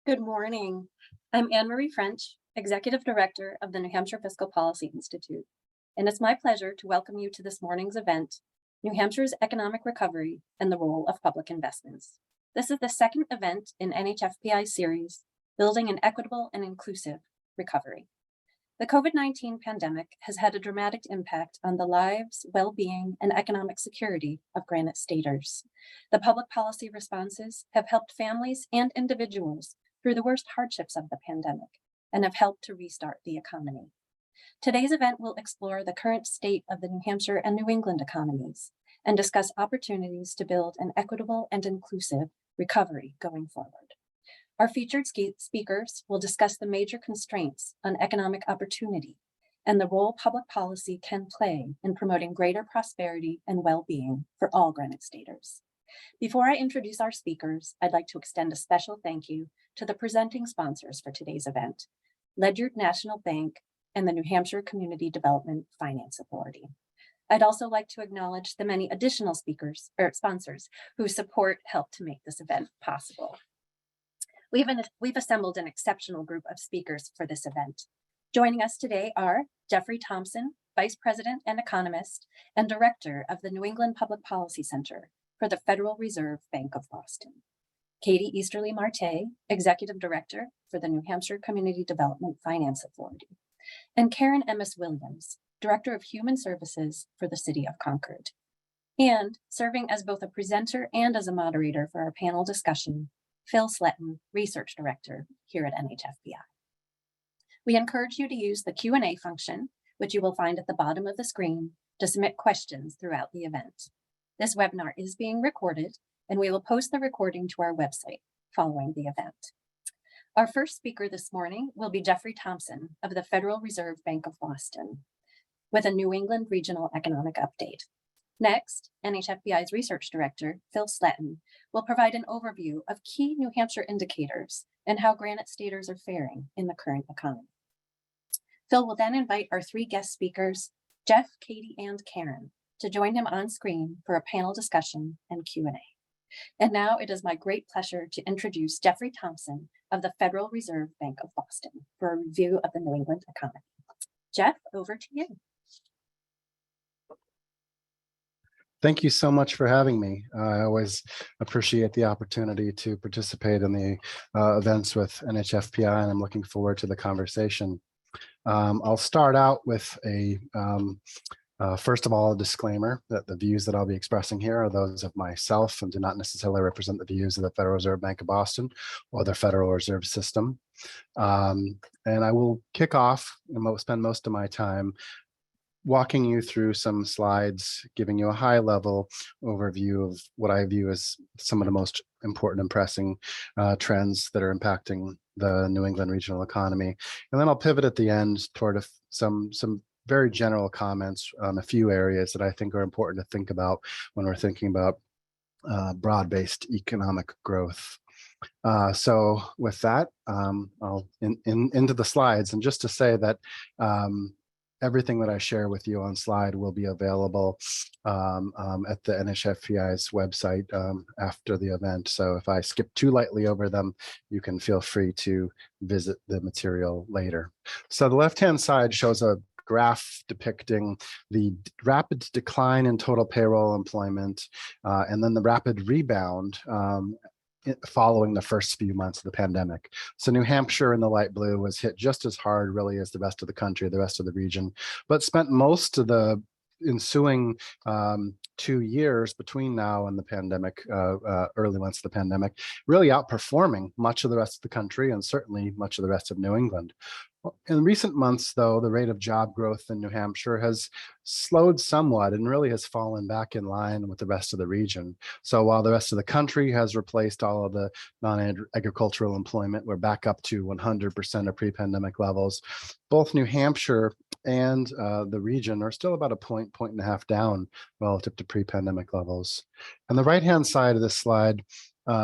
Good morning. I'm Anne Marie French, Executive Director of the New Hampshire Fiscal Policy Institute, and it's my pleasure to welcome you to this morning's event, New Hampshire's Economic Recovery and the Role of Public Investments. This is the second event in NHFPI's series, Building an Equitable and Inclusive Recovery. The COVID-19 pandemic has had a dramatic impact on the lives, well-being, and economic security of Granite Staters. The public policy responses have helped families and individuals through the worst hardships of the pandemic and have helped to restart the economy. Today's event will explore the current state of the New Hampshire and New England economies and discuss opportunities to build an equitable and inclusive recovery going forward. Our featured speakers will discuss the major constraints on economic opportunity and the role public policy can play in promoting greater prosperity and well-being for all Granite Staters. Before I introduce our speakers, I'd like to extend a special thank you to the presenting sponsors for today's event, Ledyard National Bank and the New Hampshire Community Development Finance Authority. I'd also like to acknowledge the many additional sponsors whose support helped to make this event possible. We've assembled an exceptional group of speakers for this event. Joining us today are Jeffrey Thompson, Vice President and Economist and Director of the New England Public Policy Center for the Federal Reserve Bank of Boston. Katie Easterly Marte, Executive Director for the New Hampshire Community Development Finance Authority. And Karen Emmis Williams, Director of Human Services for the City of Concord. And serving as both a presenter and as a moderator for our panel discussion, Phil Sletton, Research Director here at NHFPI. We encourage you to use the Q&A function, which you will find at the bottom of the screen, to submit questions throughout the event. This webinar is being recorded, and we will post the recording to our website following the event. Our first speaker this morning will be Jeffrey Thompson of the Federal Reserve Bank of Boston with a New England Regional Economic Update. Next, NHFBI's Research Director, Phil Sletton, will provide an overview of key New Hampshire indicators and how Granite Staters are faring in the current economy. Phil will then invite our three guest speakers, Jeff, Katie, and Karen, to join him on screen for a panel discussion and Q&A. And now it is my great pleasure to introduce Jeffrey Thompson of the Federal Reserve Bank of Boston for a review of the New England economy. Jeff, over to you. Thank you so much for having me. I always appreciate the opportunity to participate in the events with NHFPI, and I'm looking forward to the conversation. I'll start out with a first of all, a disclaimer that the views that I'll be expressing here are those of myself and do not necessarily represent the views of the Federal Reserve Bank of Boston or the Federal Reserve System. And I will kick off and spend most of my time walking you through some slides, giving you a high-level overview of what I view as some of the most important and pressing trends that are impacting the New England regional economy. And then I'll pivot at the end toward some very general comments on a few areas that I think are important to think about when we're thinking about broad-based economic growth. So with that, I'll into the slides, and just to say that everything that I share with you on slide will be available at the NHFPI's website after the event. So if I skip too lightly over them, you can feel free to visit the material later. So the left-hand side shows a graph depicting the rapid decline in total payroll employment and then the rapid rebound following the first few months of the pandemic. So New Hampshire in the light blue was hit just as hard really as the rest of the country, the rest of the region, but spent most of the ensuing 2 years between now and the pandemic, early months of the pandemic, really outperforming much of the rest of the country and certainly much of the rest of New England. In recent months, though, the rate of job growth in New Hampshire has slowed somewhat and really has fallen back in line with the rest of the region. So while the rest of the country has replaced all of the non-agricultural employment, we're back up to 100% of pre-pandemic levels. Both New Hampshire and the region are still about a point and a half down relative to pre-pandemic levels. And the right-hand side of this slide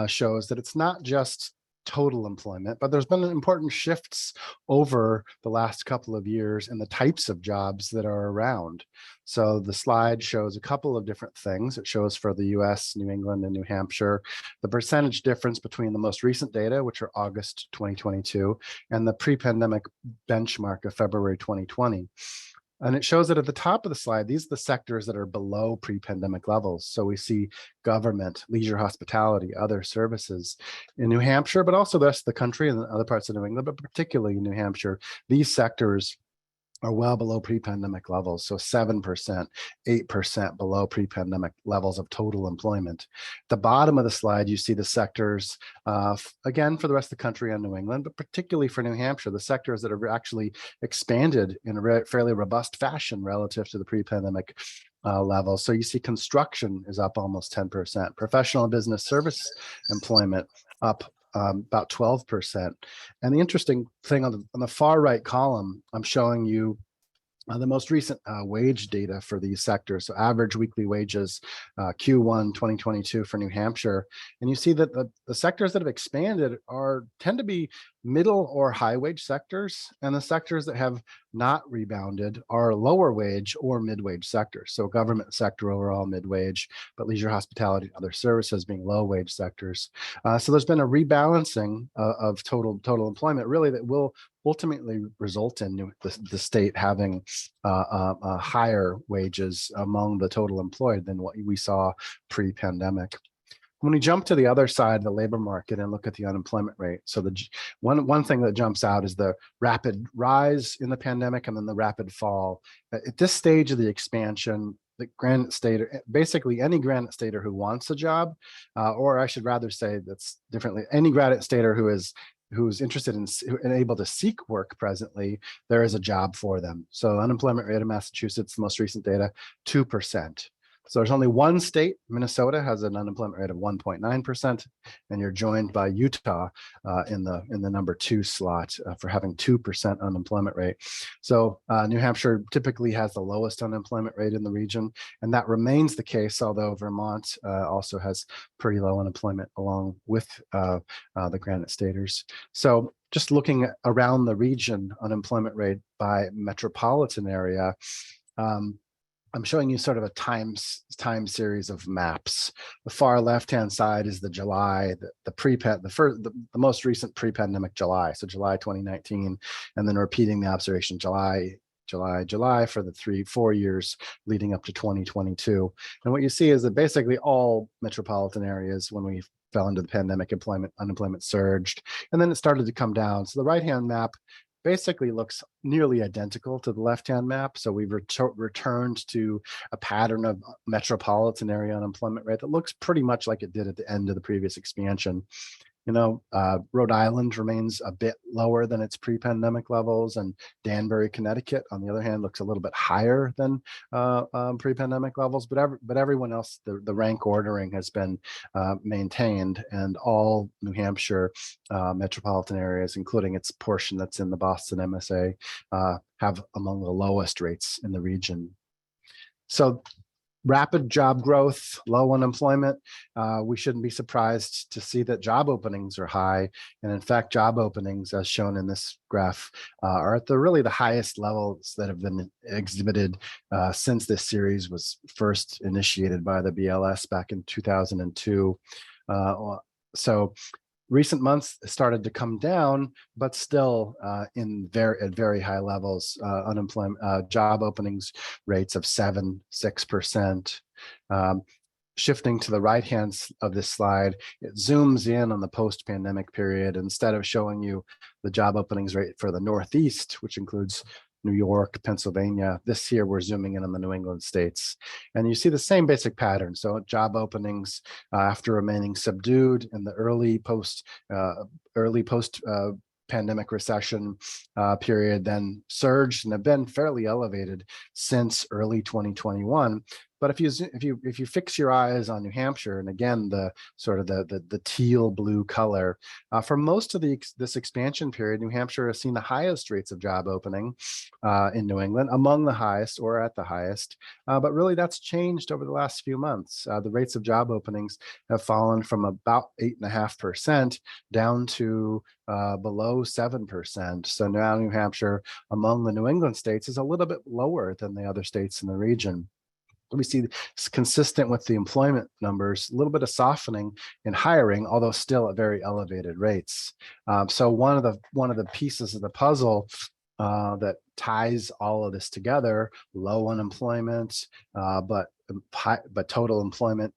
shows that it's not just total employment, but there's been important shifts over the last couple of years in the types of jobs that are around. So the slide shows a couple of different things. It shows for the US, New England, and New Hampshire, the percentage difference between the most recent data, which are August 2022, and the pre-pandemic benchmark of February 2020. And it shows that at the top of the slide, these are the sectors that are below pre-pandemic levels. So we see government, leisure, hospitality, other services in New Hampshire, but also the rest of the country and other parts of New England, but particularly in New Hampshire. These sectors are well below pre-pandemic levels. So 7%, 8% below pre-pandemic levels of total employment. At the bottom of the slide, you see the sectors, again, for the rest of the country and New England, but particularly for New Hampshire, the sectors that have actually expanded in a fairly robust fashion relative to the pre-pandemic levels. So you see construction is up almost 10%, professional and business service employment up about 12%. And the interesting thing on the far right column, I'm showing you the most recent wage data for these sectors. So average weekly wages, Q1 2022 for New Hampshire. And you see that the sectors that have expanded tend to be middle or high wage sectors, and the sectors that have not rebounded are lower wage or mid-wage sectors. So government sector overall mid-wage, but leisure, hospitality, and other services being low wage sectors. So there's been a rebalancing of total employment, really, that will ultimately result in the state having higher wages among the total employed than what we saw pre-pandemic. When we jump to the other side of the labor market and look at the unemployment rate, so the one thing that jumps out is the rapid rise in the pandemic and then the rapid fall. At this stage of the expansion, the Granite Stater, basically any Granite Stater who wants a job, or I should rather say that's differently, any Granite Stater who's interested in and able to seek work presently, there is a job for them. So unemployment rate in Massachusetts, the most recent data, 2%. So there's only one state, Minnesota, has an unemployment rate of 1.9%, and you're joined by Utah in the number 2 slot for having 2% unemployment rate. So New Hampshire typically has the lowest unemployment rate in the region, and that remains the case, although Vermont also has pretty low unemployment along with the Granite Staters. So just looking around the region, unemployment rate by metropolitan area, I'm showing you sort of a time series of maps. The far left-hand side is the July, the most recent pre-pandemic July, so July 2019, and then repeating the observation July for the 3-4 years leading up to 2022. And what you see is that basically all metropolitan areas, when we fell into the pandemic, unemployment surged, and then it started to come down. So the right-hand map basically looks nearly identical to the left-hand map. So we've returned to a pattern of metropolitan area unemployment rate that looks pretty much like it did at the end of the previous expansion. Rhode Island remains a bit lower than its pre-pandemic levels, and Danbury, Connecticut, on the other hand, looks a little bit higher than pre-pandemic levels. But everyone else, the rank ordering has been maintained, and all New Hampshire metropolitan areas, including its portion that's in the Boston MSA, have among the lowest rates in the region. So rapid job growth, low unemployment, we shouldn't be surprised to see that job openings are high. And in fact, job openings, as shown in this graph, are at really the highest levels that have been exhibited since this series was first initiated by the BLS back in 2002. So recent months started to come down, but still at very high levels. Unemployment, job openings rates of 7-6%. Shifting to the right hand of this slide, it zooms in on the post-pandemic period. Instead of showing you the job openings rate for the Northeast, which includes New York, Pennsylvania, this year we're zooming in on the New England states. And you see the same basic pattern. So job openings after remaining subdued in the early post pandemic recession period, then surged and have been fairly elevated since early 2021. But if you fix your eyes on New Hampshire, and again the sort of the teal blue color, for most of this expansion period, New Hampshire has seen the highest rates of job opening in New England, among the highest or at the highest. But really, that's changed over the last few months. The rates of job openings have fallen from about 8.5% down to below 7%. So now New Hampshire, among the New England states, is a little bit lower than the other states in the region. We see it's consistent with the employment numbers, a little bit of softening in hiring, although still at very elevated rates. So one of the pieces of the puzzle that ties all of this together, low unemployment, but total employment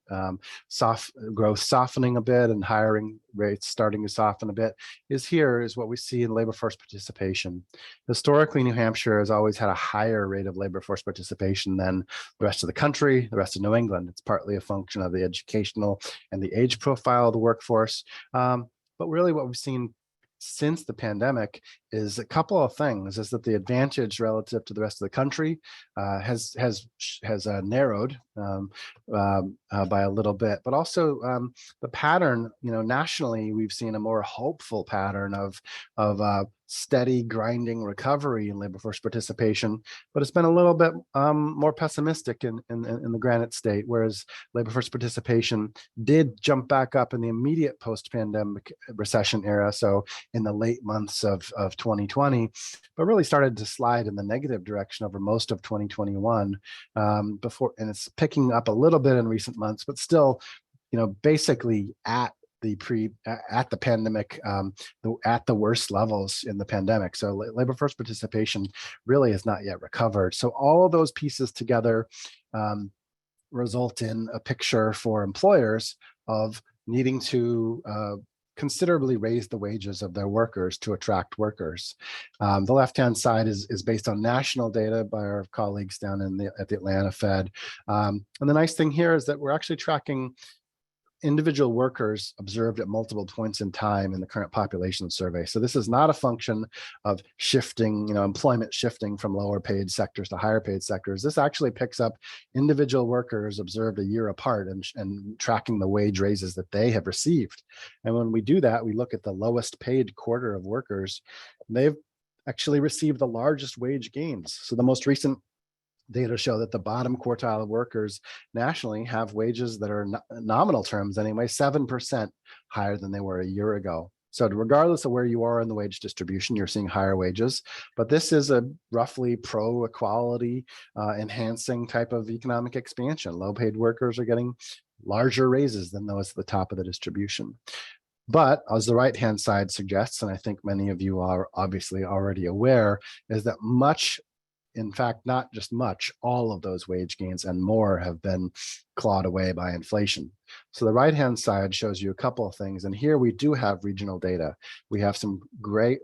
growth softening a bit and hiring rates starting to soften a bit, is what we see in labor force participation. Historically, New Hampshire has always had a higher rate of labor force participation than the rest of the country, the rest of New England. It's partly a function of the educational and the age profile of the workforce. But really what we've seen since the pandemic is a couple of things. Is that the advantage relative to the rest of the country has narrowed by a little bit, but also the pattern, nationally, we've seen a more hopeful pattern of steady grinding recovery in labor force participation, but it's been a little bit more pessimistic in the Granite State, whereas labor force participation did jump back up in the immediate post-pandemic recession era, so in the late months of 2020, but really started to slide in the negative direction over most of 2021 before, and it's picking up a little bit in recent months, but still, basically at the pandemic, at the worst levels in the pandemic. So labor force participation really has not yet recovered. So all of those pieces together result in a picture for employers of needing to considerably raise the wages of their workers to attract workers. The left-hand side is based on national data by our colleagues down at the Atlanta Fed. And the nice thing here is that we're actually tracking individual workers observed at multiple points in time in the current population survey. So this is not a function of shifting, employment shifting from lower paid sectors to higher paid sectors. This actually picks up individual workers observed a year apart and tracking the wage raises that they have received. And when we do that, we look at the lowest paid quarter of workers. They've actually received the largest wage gains. So the most recent data show that the bottom quartile of workers nationally have wages that are nominal terms anyway, 7% higher than they were a year ago. So regardless of where you are in the wage distribution, you're seeing higher wages, but this is a roughly pro-equality enhancing type of economic expansion. Low paid workers are getting larger raises than those at the top of the distribution. But as the right-hand side suggests, and I think many of you are obviously already aware, is that in fact, not just much, all of those wage gains and more have been clawed away by inflation. So the right-hand side shows you a couple of things. And here we do have regional data. We have some gray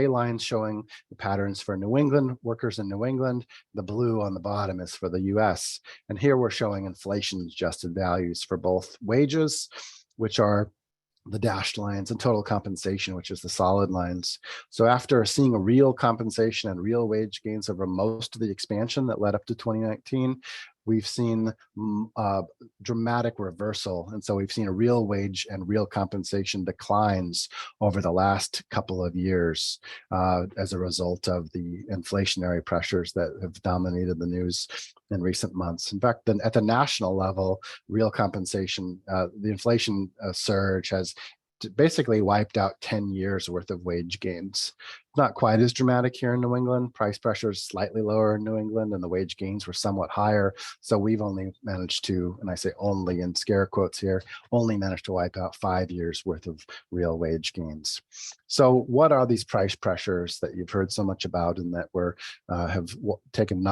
lines showing the patterns for New England, workers in New England. The blue on the bottom is for the US. And here we're showing inflation-adjusted values for both wages, which are the dashed lines, and total compensation, which is the solid lines. So after seeing a real compensation and real wage gains over most of the expansion that led up to 2019, we've seen dramatic reversal. And so we've seen a real wage and real compensation declines over the last couple of years as a result of the inflationary pressures that have dominated the news in recent months. In fact, then at the national level, real compensation, the inflation surge has basically wiped out 10 years worth of wage gains. Not quite as dramatic here in New England. Price pressure is slightly lower in New England and the wage gains were somewhat higher. So we've only managed to, and I say only in scare quotes here, only managed to wipe out 5 years worth of real wage gains. So what are these price pressures that you've heard so much about and that have taken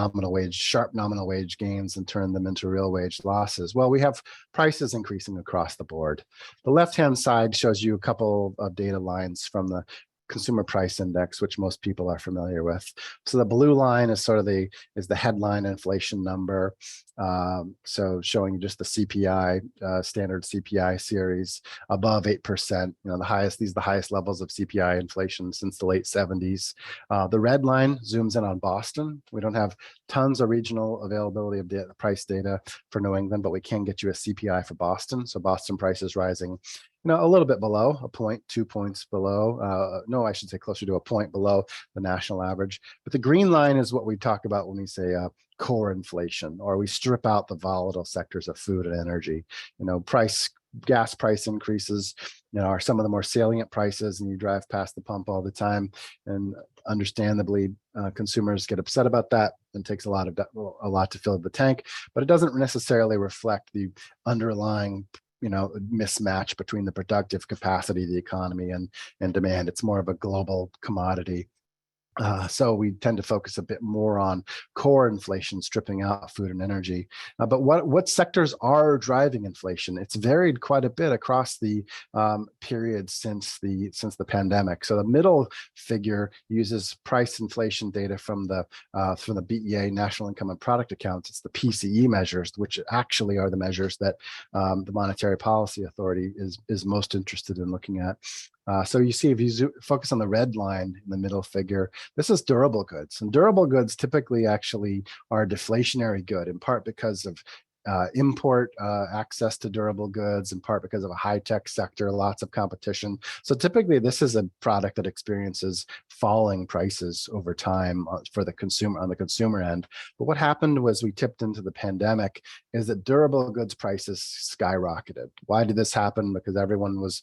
sharp nominal wage gains and turned them into real wage losses? Well, we have prices increasing across the board. The left-hand side shows you a couple of data lines from the consumer price index, which most people are familiar with. So the blue line is sort of the headline inflation number. So showing just the CPI, standard CPI series above 8%. You know, these are the highest levels of CPI inflation since the late 70s. The red line zooms in on Boston. We don't have tons of regional availability of price data for New England, but we can get you a CPI for Boston. So Boston price is rising, you know, a little bit below a point, 2 points below. No, I should say closer to a point below the national average. But the green line is what we talk about when we say core inflation, or we strip out the volatile sectors of food and energy. You know, gas price increases, you know, are some of the more salient prices, and you drive past the pump all the time, and understandably consumers get upset about that, and takes a lot to fill the tank, but it doesn't necessarily reflect the underlying, you know, mismatch between the productive capacity of the economy and demand. It's more of a global commodity. So we tend to focus a bit more on core inflation, stripping out food and energy. But what sectors are driving inflation? It's varied quite a bit across the period since the pandemic. So the middle figure uses price inflation data from the BEA National Income and Product Accounts. It's the PCE measures, which actually are the measures that the Monetary Policy Authority is most interested in looking at. So you see, if you focus on the red line in the middle figure, this is durable goods. And durable goods typically actually are a deflationary good, in part because of import access to durable goods, in part because of a high-tech sector, lots of competition. So typically this is a product that experiences falling prices over time for the consumer, on the consumer end. But what happened was we tipped into the pandemic is that durable goods prices skyrocketed. Why did this happen? Because everyone was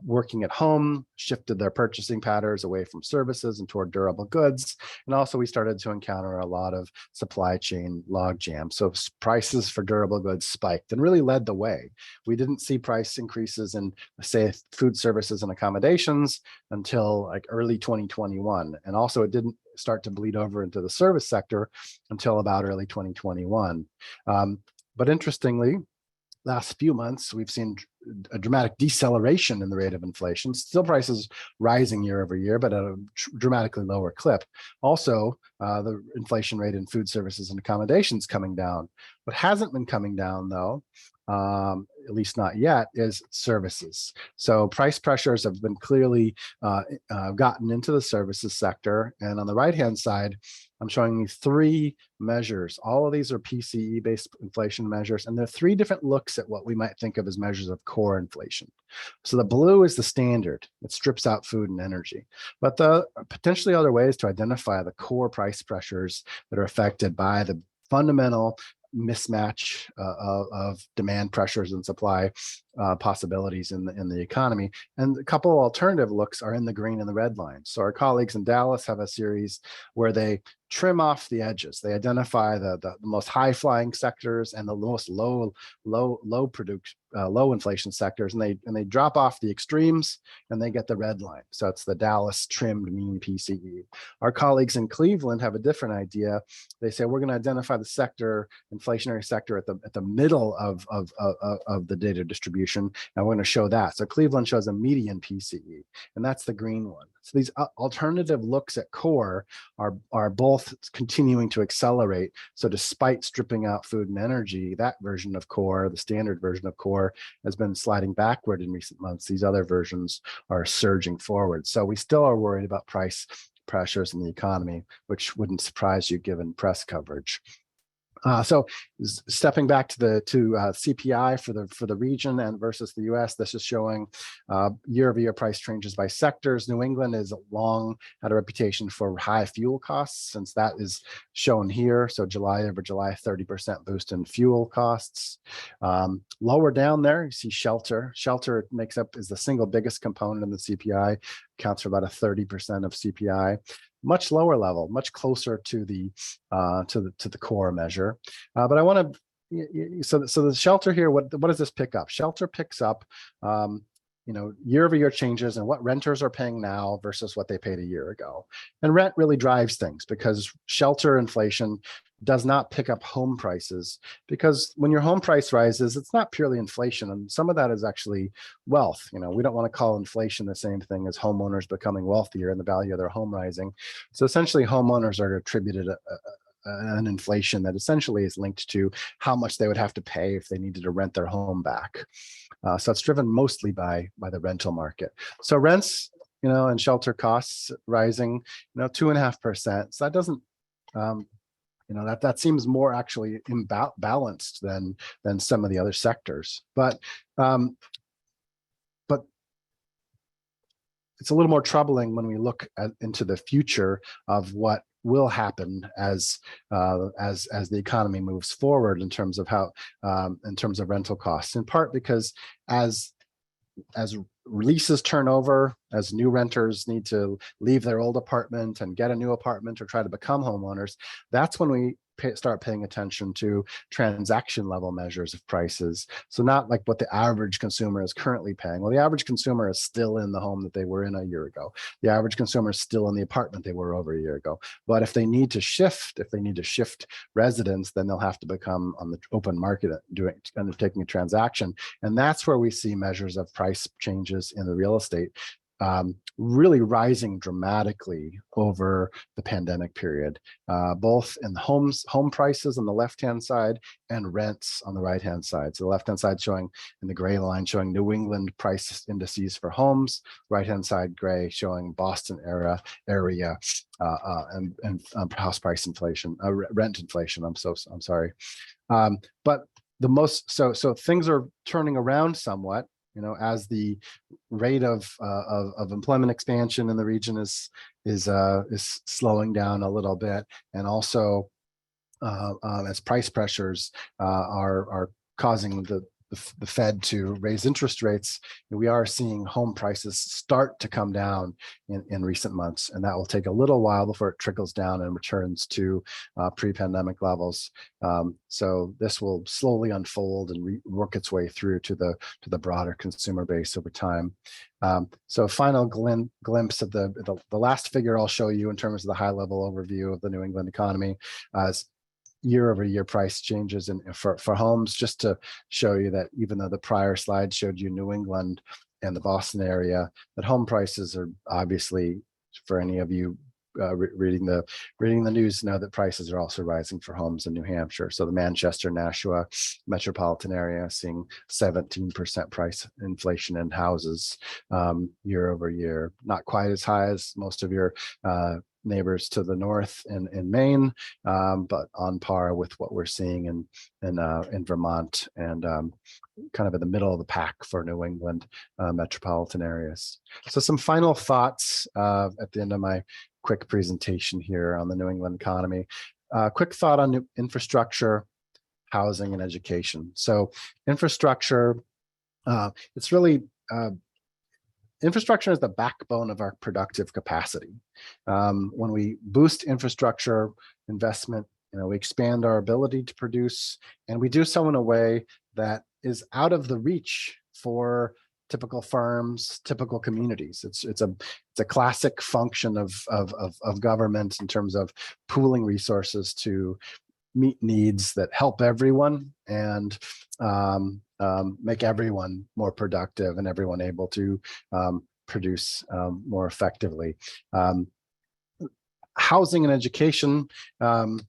working at home, shifted their purchasing patterns away from services and toward durable goods. And also we started to encounter a lot of supply chain logjam. So prices for durable goods spiked and really led the way. We didn't see price increases in, say, food services and accommodations until like early 2021. And also it didn't start to bleed over into the service sector until about early 2021. But interestingly, last few months, we've seen a dramatic deceleration in the rate of inflation. Still prices rising year over year, but at a dramatically lower clip. Also, the inflation rate in food services and accommodations coming down. What hasn't been coming down, though, at least not yet, is services. So price pressures have been clearly gotten into the services sector. And on the right-hand side, I'm showing you three measures. All of these are PCE-based inflation measures, and there are three different looks at what we might think of as measures of core inflation. So the blue is the standard. It strips out food and energy. But the potentially other ways to identify the core price pressures that are affected by the fundamental mismatch of demand pressures and supply possibilities in the economy. And a couple of alternative looks are in the green and the red line. So our colleagues in Dallas have a series where they trim off the edges. They identify the most high flying sectors and the most low inflation sectors, and they drop off the extremes and they get the red line. So it's the Dallas trimmed mean PCE. Our colleagues in Cleveland have a different idea. They say we're going to identify the inflationary sector at the middle of the data distribution, and we're going to show that. So Cleveland shows a median PCE, and that's the green one. So these alternative looks at core are both continuing to accelerate. So despite stripping out food and energy, that version of core, the standard version of core, has been sliding backward in recent months. These other versions are surging forward. So we still are worried about price pressures in the economy, which wouldn't surprise you given press coverage. So stepping back to CPI for the region and versus the US, this is showing year-over-year price changes by sectors. New England has long had a reputation for high fuel costs, since that is shown here. So July over July, 30% boost in fuel costs. Lower down there, you see shelter. Shelter is the single biggest component in the CPI, accounts for about 30% of CPI. Much lower level, much closer to the core measure. But I want to, so the shelter here, what does this pick up? Shelter picks up, year-over-year changes and what renters are paying now versus what they paid a year ago. And rent really drives things because shelter inflation does not pick up home prices, because when your home price rises, it's not purely inflation, and some of that is actually wealth. We don't want to call inflation the same thing as homeowners becoming wealthier and the value of their home rising. So essentially, homeowners are attributed an inflation that essentially is linked to how much they would have to pay if they needed to rent their home back. So it's driven mostly by the rental market. So rents, and shelter costs rising, 2.5%. So that doesn't, that seems more actually imbalanced than some of the other sectors. But it's a little more troubling when we look into the future of what will happen as the economy moves forward in terms of in terms of rental costs, in part because as leases turn over, as new renters need to leave their old apartment and get a new apartment or try to become homeowners, that's when we start paying attention to transaction level measures of prices. So not like what the average consumer is currently paying. Well, the average consumer is still in the home that they were in a year ago. The average consumer is still in the apartment they were over a year ago. But if they need to shift residence, then they'll have to become on the open market undertaking a transaction. And that's where we see measures of price changes in the real estate really rising dramatically over the pandemic period, both in home prices on the left-hand side and rents on the right-hand side. So the left-hand side showing in the gray line showing New England price indices for homes, right-hand side gray showing Boston area and house price inflation, rent inflation. I'm sorry, but the most so things are turning around somewhat. As the rate of employment expansion in the region is slowing down a little bit, and also as price pressures are causing the Fed to raise interest rates, we are seeing home prices start to come down in recent months, and that will take a little while before it trickles down and returns to pre-pandemic levels. So this will slowly unfold and work its way through to the broader consumer base over time. So final glimpse of the last figure I'll show you in terms of the high level overview of the New England economy is year-over-year price changes for homes, just to show you that even though the prior slide showed you New England and the Boston area, that home prices are obviously, for any of you reading the news, know that prices are also rising for homes in New Hampshire. So the Manchester, Nashua metropolitan area seeing 17% price inflation in houses year over year. Not quite as high as most of your neighbors to the north in Maine, but on par with what we're seeing in Vermont and kind of in the middle of the pack for New England metropolitan areas. So some final thoughts at the end of my quick presentation here on the New England economy. Quick thought on infrastructure, housing, and education. So infrastructure, it's really infrastructure is the backbone of our productive capacity. When we boost infrastructure investment, we expand our ability to produce, and we do so in a way that is out of the reach for typical firms, typical communities. It's a classic function of government in terms of pooling resources to meet needs that help everyone and make everyone more productive and everyone able to produce more effectively. Housing and education, so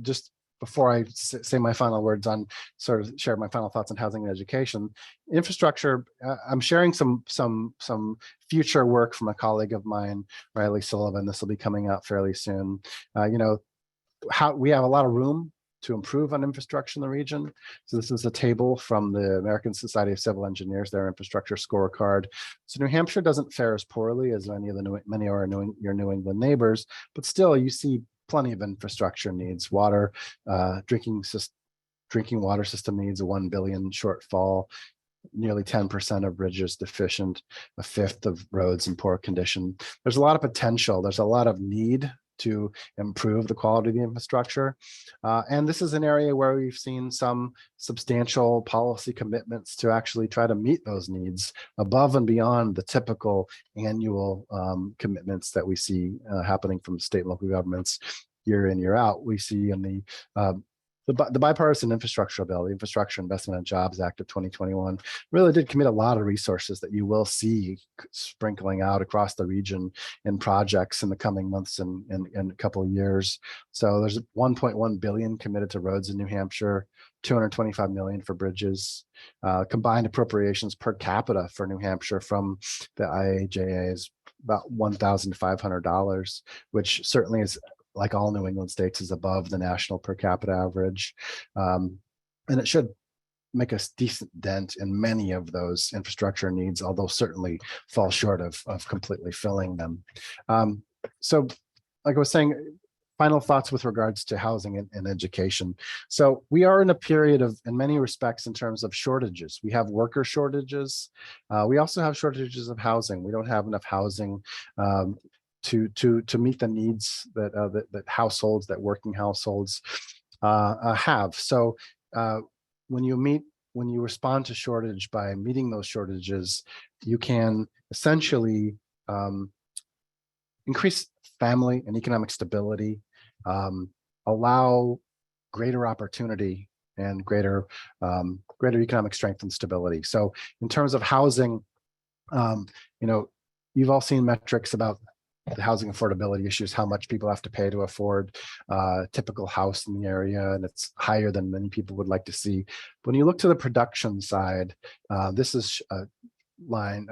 just before I say my final words on share my final thoughts on housing and education, infrastructure, I'm sharing some future work from a colleague of mine, Riley Sullivan. This will be coming out fairly soon. How we have a lot of room to improve on infrastructure in the region. So this is a table from the American Society of Civil Engineers, their infrastructure scorecard. So New Hampshire doesn't fare as poorly as many of your New England neighbors, but still you see plenty of infrastructure needs. Water, drinking water system needs a 1 billion shortfall. Nearly 10% of bridges deficient, a fifth of roads in poor condition. There's a lot of potential. There's a lot of need to improve the quality of the infrastructure. And this is an area where we've seen some substantial policy commitments to actually try to meet those needs above and beyond the typical annual commitments that we see happening from state and local governments year in, year out. We see in the bipartisan infrastructure bill, the Infrastructure Investment and Jobs Act of 2021, really did commit a lot of resources that you will see sprinkling out across the region in projects in the coming months and a couple of years. So there's 1.1 billion committed to roads in New Hampshire, 225 million for bridges. Combined appropriations per capita for New Hampshire from the IIJA is about $1,500, which certainly is, like all New England states, is above the national per capita average. And it should make a decent dent in many of those infrastructure needs, although certainly fall short of completely filling them. So like I was saying, final thoughts with regards to housing and education. So we are in a period of, in many respects, in terms of shortages. We have worker shortages. We also have shortages of housing. We don't have enough housing to meet the needs that households, that working households have. So when you respond to shortage by meeting those shortages, you can essentially increase family and economic stability, allow greater opportunity and greater economic strength and stability. So in terms of housing, you've all seen metrics about the housing affordability issues, how much people have to pay to afford a typical house in the area, and it's higher than many people would like to see. But when you look to the production side, this is a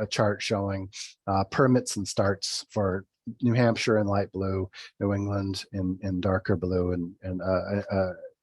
chart showing permits and starts for New Hampshire in light blue, New England in darker blue, and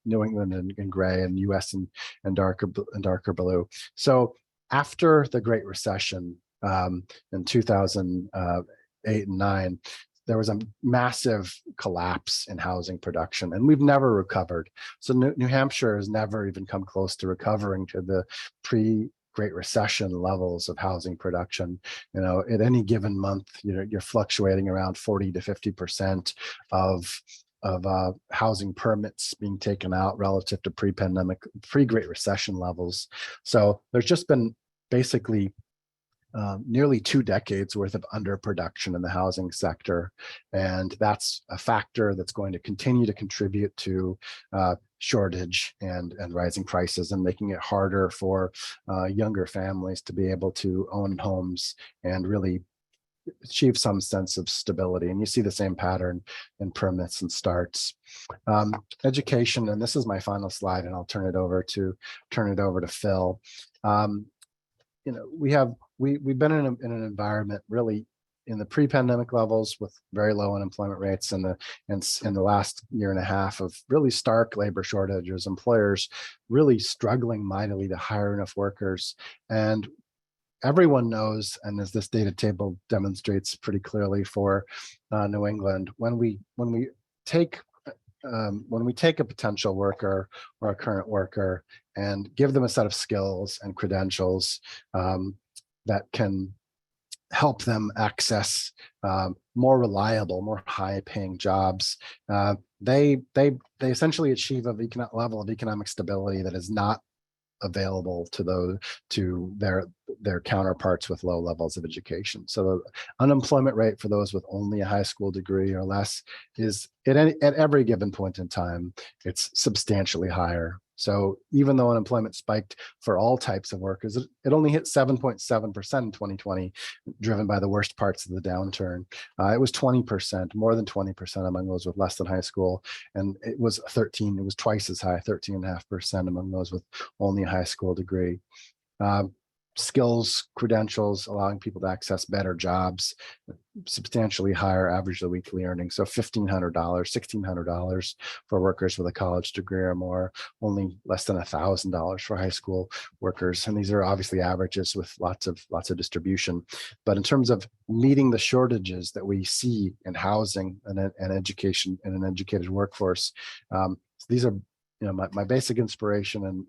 New England in gray, and US in darker blue. So after the Great Recession in 2008 and 9, there was a massive collapse in housing production, and we've never recovered. So New Hampshire has never even come close to recovering to the pre-Great Recession levels of housing production. At any given month, you're fluctuating around 40 to 50% of housing permits being taken out relative to pre-pandemic, pre-Great Recession levels. So there's just been basically nearly 2 decades worth of underproduction in the housing sector. And that's a factor that's going to continue to contribute to shortage and rising prices, and making it harder for younger families to be able to own homes and really achieve some sense of stability. And you see the same pattern in permits and starts. Education, and this is my final slide, and I'll turn it over to Phil. We've been in an environment really in the pre-pandemic levels with very low unemployment rates, and in the last year and a half of really stark labor shortages, employers really struggling mightily to hire enough workers. And everyone knows, and as this data table demonstrates pretty clearly for New England, when we take a potential worker or a current worker and give them a set of skills and credentials that can help them access more reliable, more high-paying jobs, they essentially achieve a level of economic stability that is not available to their counterparts with low levels of education. So the unemployment rate for those with only a high school degree or less is at every given point in time, it's substantially higher. So even though unemployment spiked for all types of workers, it only hit 7.7% in 2020, driven by the worst parts of the downturn. It was 20%, more than 20% among those with less than high school. And it was twice as high, 13.5% among those with only a high school degree. Skills, credentials, allowing people to access better jobs, substantially higher average weekly earnings. So $1,500, $1,600 for workers with a college degree or more, only less than $1,000 for high school workers. And these are obviously averages with lots of distribution. But in terms of meeting the shortages that we see in housing and education and an educated workforce, these are my basic inspiration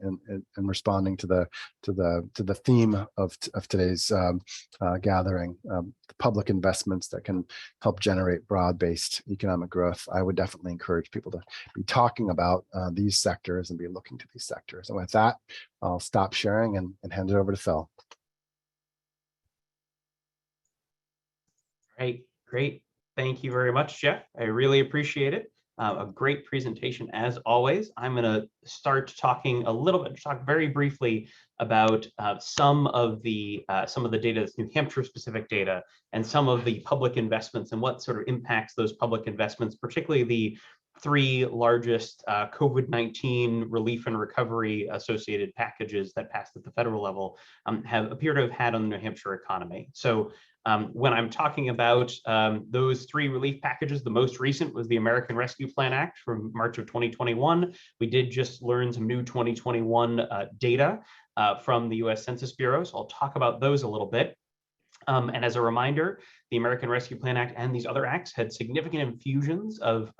in responding to the theme of today's gathering, the public investments that can help generate broad-based economic growth. I would definitely encourage people to be talking about these sectors and be looking to these sectors. And with that, I'll stop sharing and hand it over to Phil. Great. Thank you very much, Jeff. I really appreciate it. A great presentation as always. I'm going to start talking a little bit, talk very briefly about some of the data that's New Hampshire specific data and some of the public investments and what sort of impacts those public investments, particularly the three largest COVID-19 relief and recovery associated packages that passed at the federal level appear to have had on the New Hampshire economy. So when I'm talking about those three relief packages, the most recent was the American Rescue Plan Act from March of 2021. We did just learn some new 2021 data from the US Census Bureau, so I'll talk about those a little bit. And as a reminder, the American Rescue Plan Act and these other acts had significant infusions of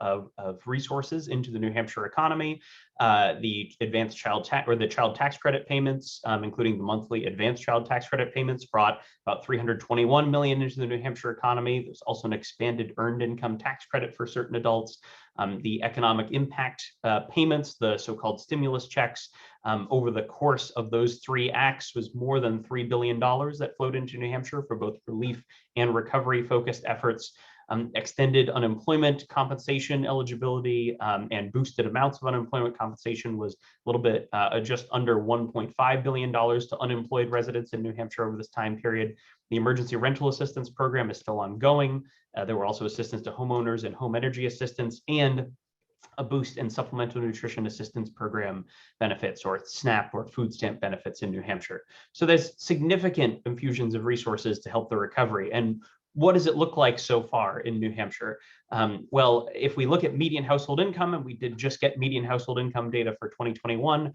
resources into the New Hampshire economy. The advanced child tax or the child tax credit payments, including the monthly advanced child tax credit payments, brought about $321 million into the New Hampshire economy. There's also an expanded earned income tax credit for certain adults. The economic impact payments, the so-called stimulus checks, over the course of those three acts was more than $3 billion that flowed into New Hampshire for both relief and recovery focused efforts. Extended unemployment compensation eligibility and boosted amounts of unemployment compensation was a little bit just under $1.5 billion to unemployed residents in New Hampshire over this time period. The emergency rental assistance program is still ongoing. There were also assistance to homeowners and home energy assistance, and a boost in supplemental nutrition assistance program benefits, or SNAP or food stamp benefits in New Hampshire. So there's significant infusions of resources to help the recovery. And what does it look like so far in New Hampshire? Well, if we look at median household income, and we did just get median household income data for 2021,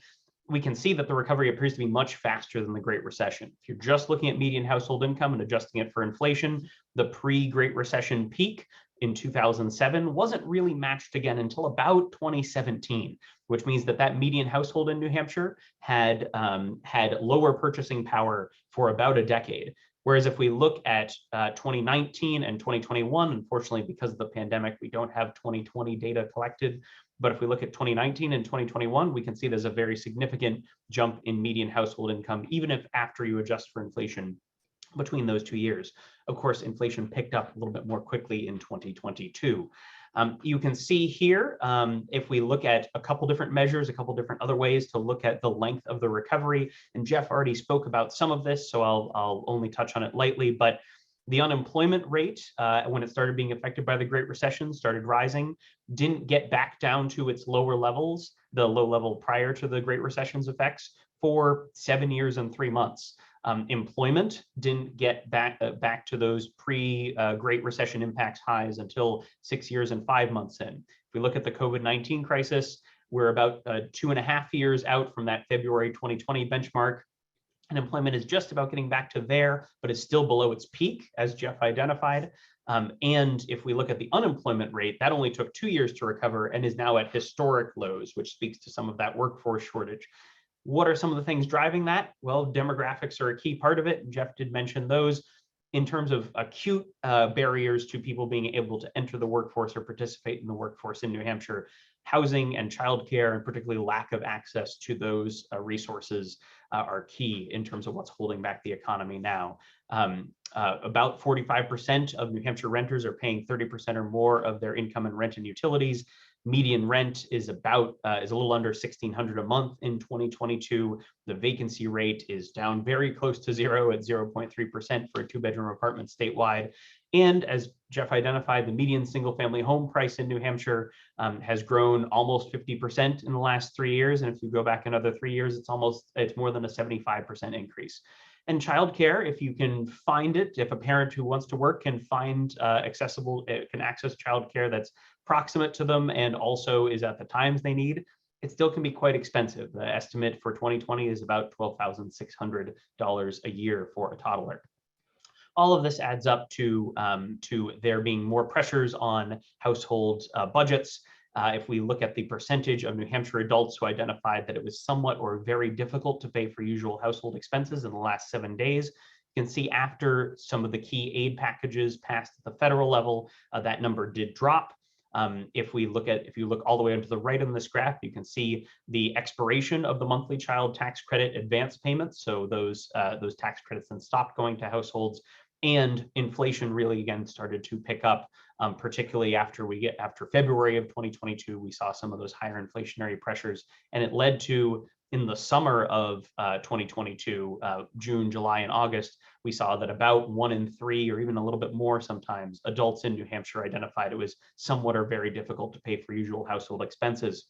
we can see that the recovery appears to be much faster than the Great Recession. If you're just looking at median household income and adjusting it for inflation, the pre-Great Recession peak in 2007 wasn't really matched again until about 2017, which means that that median household in New Hampshire had lower purchasing power for about a decade. Whereas if we look at 2019 and 2021, unfortunately, because of the pandemic, we don't have 2020 data collected. But if we look at 2019 and 2021, we can see there's a very significant jump in median household income, even if after you adjust for inflation between those 2 years. Of course, inflation picked up a little bit more quickly in 2022. You can see here, if we look at a couple different measures, a couple different other ways to look at the length of the recovery, and Jeff already spoke about some of this, so I'll only touch on it lightly, but the unemployment rate, when it started being affected by the Great Recession, started rising, didn't get back down to its lower levels, the low level prior to the Great Recession's effects, for 7 years and 3 months. Employment didn't get back to those pre-Great Recession impacts highs until 6 years and 5 months in. If we look at the COVID-19 crisis, we're about 2.5 years out from that February 2020 benchmark. And employment is just about getting back to there, but is still below its peak, as Jeff identified. And if we look at the unemployment rate, that only took 2 years to recover and is now at historic lows, which speaks to some of that workforce shortage. What are some of the things driving that? Well, demographics are a key part of it. Jeff did mention those. In terms of acute barriers to people being able to enter the workforce or participate in the workforce in New Hampshire, housing and childcare, and particularly lack of access to those resources are key in terms of what's holding back the economy now. About 45% of New Hampshire renters are paying 30% or more of their income in rent and utilities. Median rent is a little under $1,600 a month in 2022. The vacancy rate is down very close to zero at 0.3% for a 2-bedroom apartment statewide. And as Jeff identified, the median single-family home price in New Hampshire has grown almost 50% in the last 3 years. And if you go back another 3 years, it's more than a 75% increase. And childcare, if you can find it, if a parent who wants to work can find can access childcare that's proximate to them and also is at the times they need, it still can be quite expensive. The estimate for 2020 is about $12,600 a year for a toddler. All of this adds up to there being more pressures on household budgets. If we look at the percentage of New Hampshire adults who identified that it was somewhat or very difficult to pay for usual household expenses in the last 7 days, you can see after some of the key aid packages passed at the federal level, that number did drop. If you look all the way onto the right on this graph, you can see the expiration of the monthly child tax credit advance payments. So those tax credits then stopped going to households. And inflation really again started to pick up, particularly after February of 2022, we saw some of those higher inflationary pressures, and it led to, in the summer of 2022, June, July, and August, we saw that about 1 in 3, or even a little bit more sometimes, adults in New Hampshire identified it was somewhat or very difficult to pay for usual household expenses.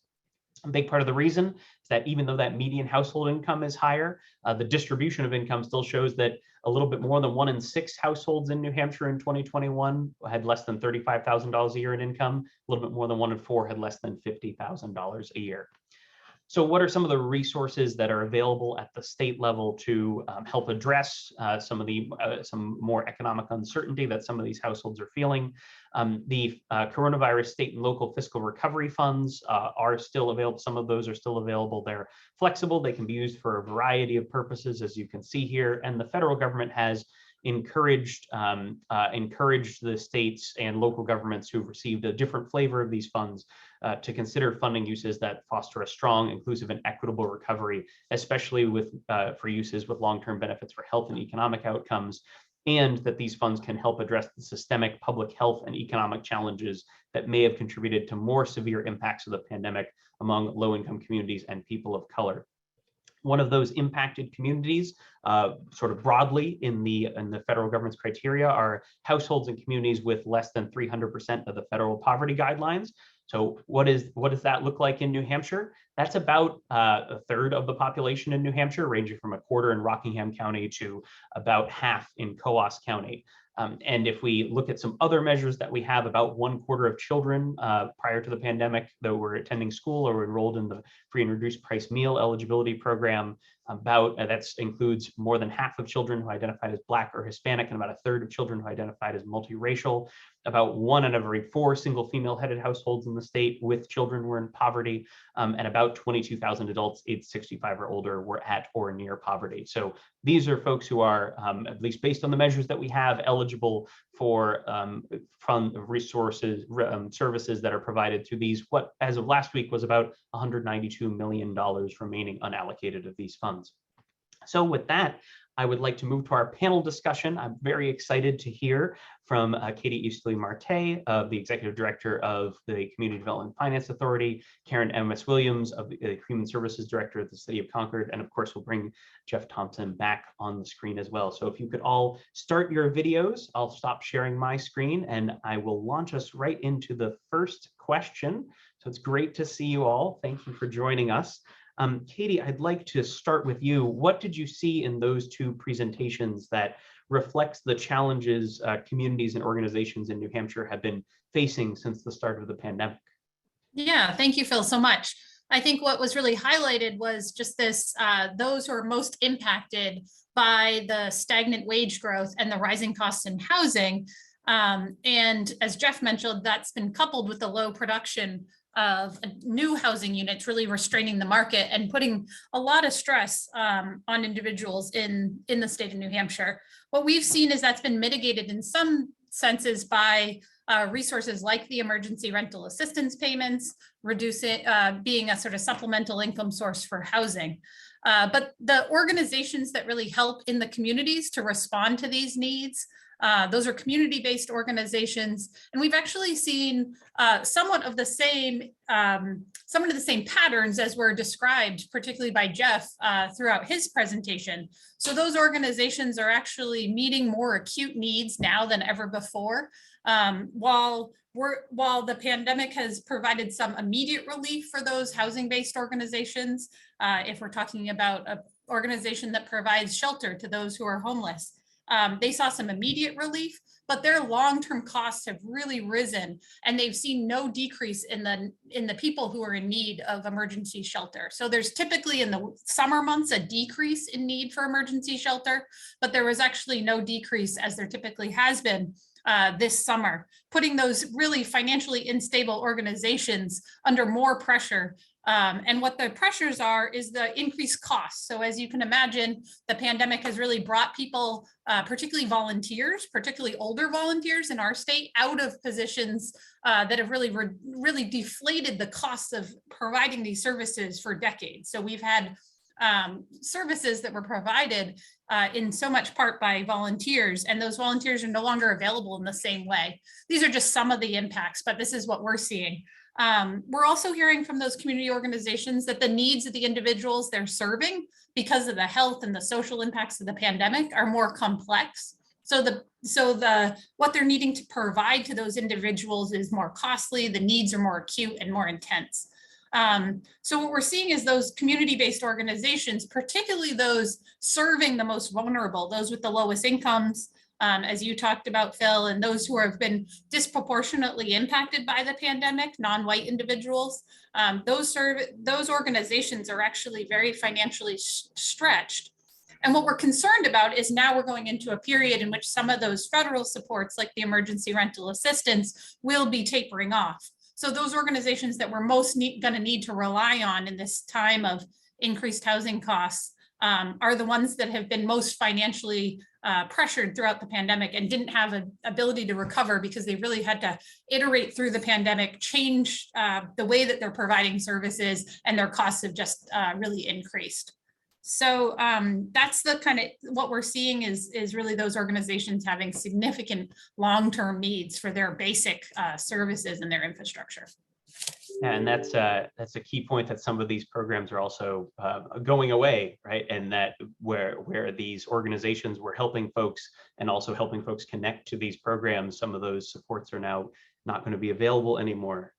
A big part of the reason is that even though that median household income is higher, the distribution of income still shows that a little bit more than 1 in 6 households in New Hampshire in 2021 had less than $35,000 a year in income. A little bit more than 1 in 4 had less than $50,000 a year. So what are some of the resources that are available at the state level to help address some more economic uncertainty that some of these households are feeling? The coronavirus state and local fiscal recovery funds are still available. Some of those are still available. They're flexible. They can be used for a variety of purposes, as you can see here. And the federal government has encouraged the states and local governments who've received a different flavor of these funds to consider funding uses that foster a strong, inclusive, and equitable recovery, especially for uses with long-term benefits for health and economic outcomes, and that these funds can help address the systemic public health and economic challenges that may have contributed to more severe impacts of the pandemic among low-income communities and people of color. One of those impacted communities, sort of broadly in the federal government's criteria, are households and communities with less than 300% of the federal poverty guidelines. So what does that look like in New Hampshire? That's about a third of the population in New Hampshire, ranging from a quarter in Rockingham County to about half in Coos County. And if we look at some other measures that we have, about 1/4 of children prior to the pandemic that were attending school or enrolled in the free and reduced price meal eligibility program, that includes more than half of children who identified as Black or Hispanic, and about a third of children who identified as multiracial. About 1 out of every 4 single female-headed households in the state with children were in poverty, and about 22,000 adults aged 65 or older were at or near poverty. So these are folks who are, at least based on the measures that we have, eligible for fund resources, services that are provided to these, what as of last week was about $192 million remaining unallocated of these funds. So with that, I would like to move to our panel discussion. I'm very excited to hear from Katie Easterly-Marte, the Executive Director of the Community Development Finance Authority, Karen M.S. Williams, of the Human Services Director at the City of Concord, and of course, we'll bring Jeff Thompson back on the screen as well. So if you could all start your videos, I'll stop sharing my screen and I will launch us right into the first question. So it's great to see you all. Thank you for joining us. Katie, I'd like to start with you. What did you see in those 2 presentations that reflects the challenges communities and organizations in New Hampshire have been facing since the start of the pandemic? Yeah, thank you, Phil, so much. I think what was really highlighted was just this, those who are most impacted by the stagnant wage growth and the rising costs in housing. And as Jeff mentioned, that's been coupled with the low production of new housing units, really restraining the market and putting a lot of stress on individuals in the state of New Hampshire. What we've seen is that's been mitigated in some senses by resources like the emergency rental assistance payments, being a sort of supplemental income source for housing. But the organizations that really help in the communities to respond to these needs, those are community-based organizations, and we've actually seen somewhat of the same patterns as were described, particularly by Jeff throughout his presentation. So those organizations are actually meeting more acute needs now than ever before. While the pandemic has provided some immediate relief for those housing-based organizations, if we're talking about an organization that provides shelter to those who are homeless, they saw some immediate relief, but their long-term costs have really risen, and they've seen no decrease in the people who are in need of emergency shelter. So there's typically in the summer months a decrease in need for emergency shelter, but there was actually no decrease, as there typically has been this summer, putting those really financially unstable organizations under more pressure. And what the pressures are is the increased costs. So as you can imagine, the pandemic has really brought people, particularly volunteers, particularly older volunteers in our state, out of positions that have really deflated the costs of providing these services for decades. So we've had services that were provided in so much part by volunteers, and those volunteers are no longer available in the same way. These are just some of the impacts, but this is what we're seeing. We're also hearing from those community organizations that the needs of the individuals they're serving, because of the health and the social impacts of the pandemic, are more complex. So what they're needing to provide to those individuals is more costly, the needs are more acute and more intense. So what we're seeing is those community-based organizations, particularly those serving the most vulnerable, those with the lowest incomes, as you talked about, Phil, and those who have been disproportionately impacted by the pandemic, non-white individuals, those organizations are actually very financially stretched. And what we're concerned about is now we're going into a period in which some of those federal supports, like the emergency rental assistance, will be tapering off. So those organizations that we're most going to need to rely on in this time of increased housing costs are the ones that have been most financially pressured throughout the pandemic and didn't have an ability to recover because they really had to iterate through the pandemic, change the way that they're providing services, and their costs have just really increased. So that's the kind of what we're seeing is really those organizations having significant long-term needs for their basic services and their infrastructure. Yeah, and that's a key point, that some of these programs are also going away, right? And that where these organizations were helping folks and also helping folks connect to these programs, some of those supports are now not going to be available anymore.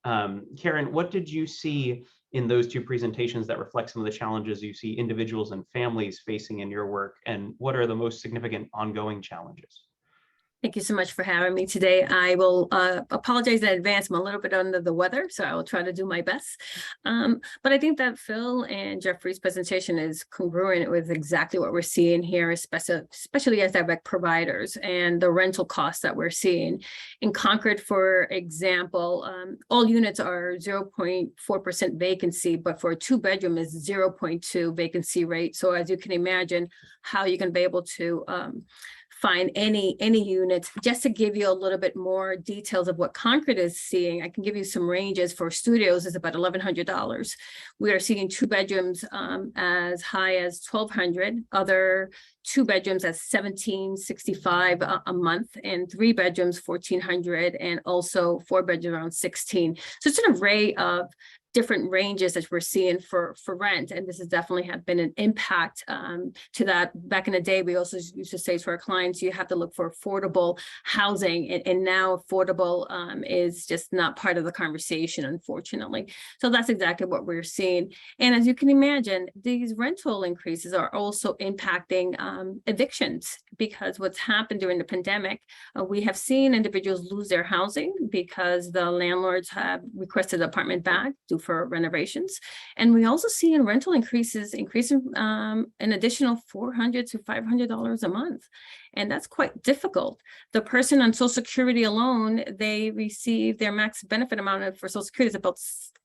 Karen, what did you see in those two presentations that reflect some of the challenges you see individuals and families facing in your work, and what are the most significant ongoing challenges? Thank you so much for having me today. I will apologize in advance. I'm a little bit under the weather, so I will try to do my best. But I think that Phil and Jeffrey's presentation is congruent with exactly what we're seeing here, especially as direct providers and the rental costs that we're seeing. In Concord, for example, all units are 0.4% vacancy, but for a 2-bedroom is 0.2 vacancy rate. So as you can imagine, how you can be able to find any units. Just to give you a little bit more details of what Concord is seeing, I can give you some ranges. For studios is about $1,100. We are seeing 2 bedrooms as high as $1,200, other 2 bedrooms at $1,765 a month, and 3 bedrooms $1,400, and also 4 bedrooms around $1,600. So it's an array of different ranges that we're seeing for rent. And this has definitely have been an impact to that. Back in the day, we also used to say to our clients, you have to look for affordable housing. And now affordable is just not part of the conversation, unfortunately. So that's exactly what we're seeing. And as you can imagine, these rental increases are also impacting evictions, because what's happened during the pandemic, we have seen individuals lose their housing because the landlords have requested the apartment back for renovations. And we also see in rental increasing an additional $400 to $500 a month. And that's quite difficult. The person on Social Security alone, they receive their max benefit amount for Social Security is about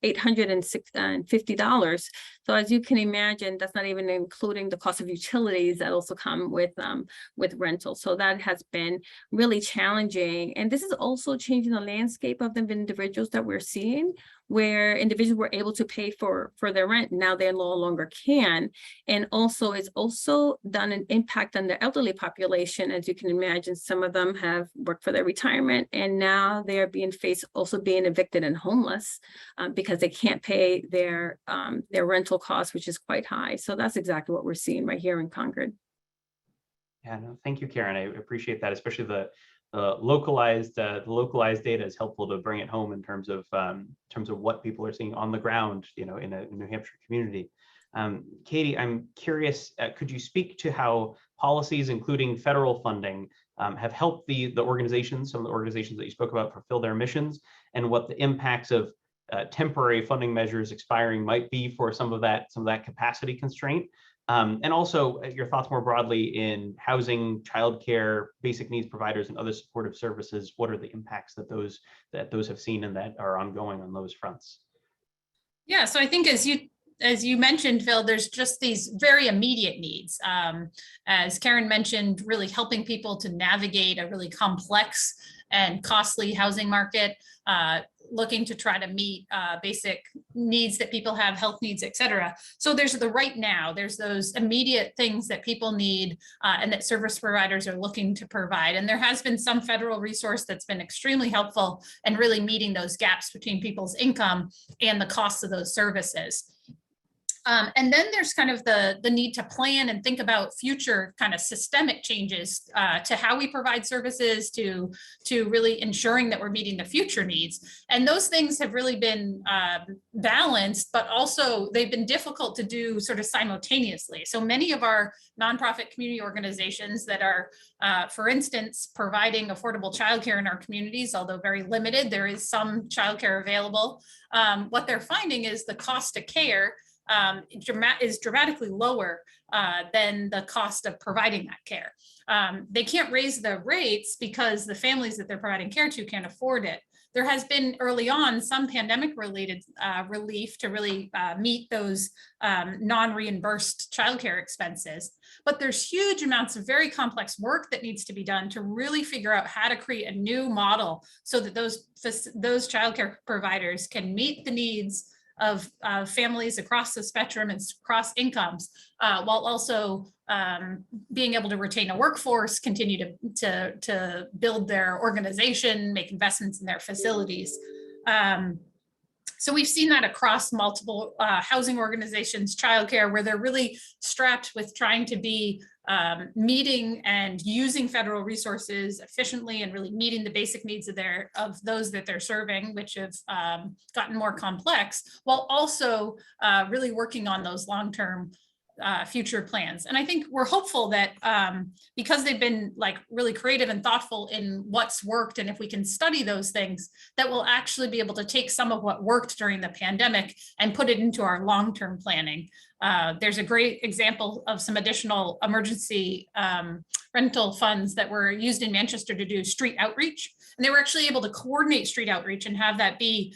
$850. So as you can imagine, that's not even including the cost of utilities that also come with rental. So that has been really challenging. And this is also changing the landscape of the individuals that we're seeing, where individuals were able to pay for their rent. Now they no longer can. And also it's also done an impact on the elderly population. As you can imagine, some of them have worked for their retirement, and now they are being evicted and homeless because they can't pay their rental costs, which is quite high. So that's exactly what we're seeing right here in Concord. Yeah, no, thank you, Karen. I appreciate that, especially the localized data is helpful to bring it home in terms of what people are seeing on the ground, in a New Hampshire community. Katie, I'm curious, could you speak to how policies, including federal funding, have helped the organizations, some of the organizations that you spoke about, fulfill their missions, and what the impacts of temporary funding measures expiring might be for some of that capacity constraint? And also your thoughts more broadly in housing, childcare, basic needs providers, and other supportive services. What are the impacts that those have seen and that are ongoing on those fronts? Yeah, so I think as you mentioned, Phil, there's just these very immediate needs. As Karen mentioned, really helping people to navigate a really complex and costly housing market, looking to try to meet basic needs that people have, health needs, et cetera. So there's the right now, there's those immediate things that people need and that service providers are looking to provide. And there has been some federal resource that's been extremely helpful in really meeting those gaps between people's income and the costs of those services. And then there's kind of the need to plan and think about future kind of systemic changes to how we provide services, to really ensuring that we're meeting the future needs. And those things have really been balanced, but also they've been difficult to do sort of simultaneously. So many of our nonprofit community organizations that are, for instance, providing affordable childcare in our communities, although very limited, there is some childcare available. What they're finding is the cost of care is dramatically lower than the cost of providing that care. They can't raise the rates because the families that they're providing care to can't afford it. There has been early on some pandemic related relief to really meet those non-reimbursed childcare expenses, but there's huge amounts of very complex work that needs to be done to really figure out how to create a new model so that those childcare providers can meet the needs of families across the spectrum and across incomes, while also being able to retain a workforce, continue to build their organization, make investments in their facilities. So we've seen that across multiple housing organizations, childcare, where they're really strapped with trying to be meeting and using federal resources efficiently and really meeting the basic needs of those that they're serving, which have gotten more complex, while also really working on those long-term future plans. And I think we're hopeful that because they've been like really creative and thoughtful in what's worked, and if we can study those things, that we'll actually be able to take some of what worked during the pandemic and put it into our long-term planning. There's a great example of some additional emergency rental funds that were used in Manchester to do street outreach. And they were actually able to coordinate street outreach and have that be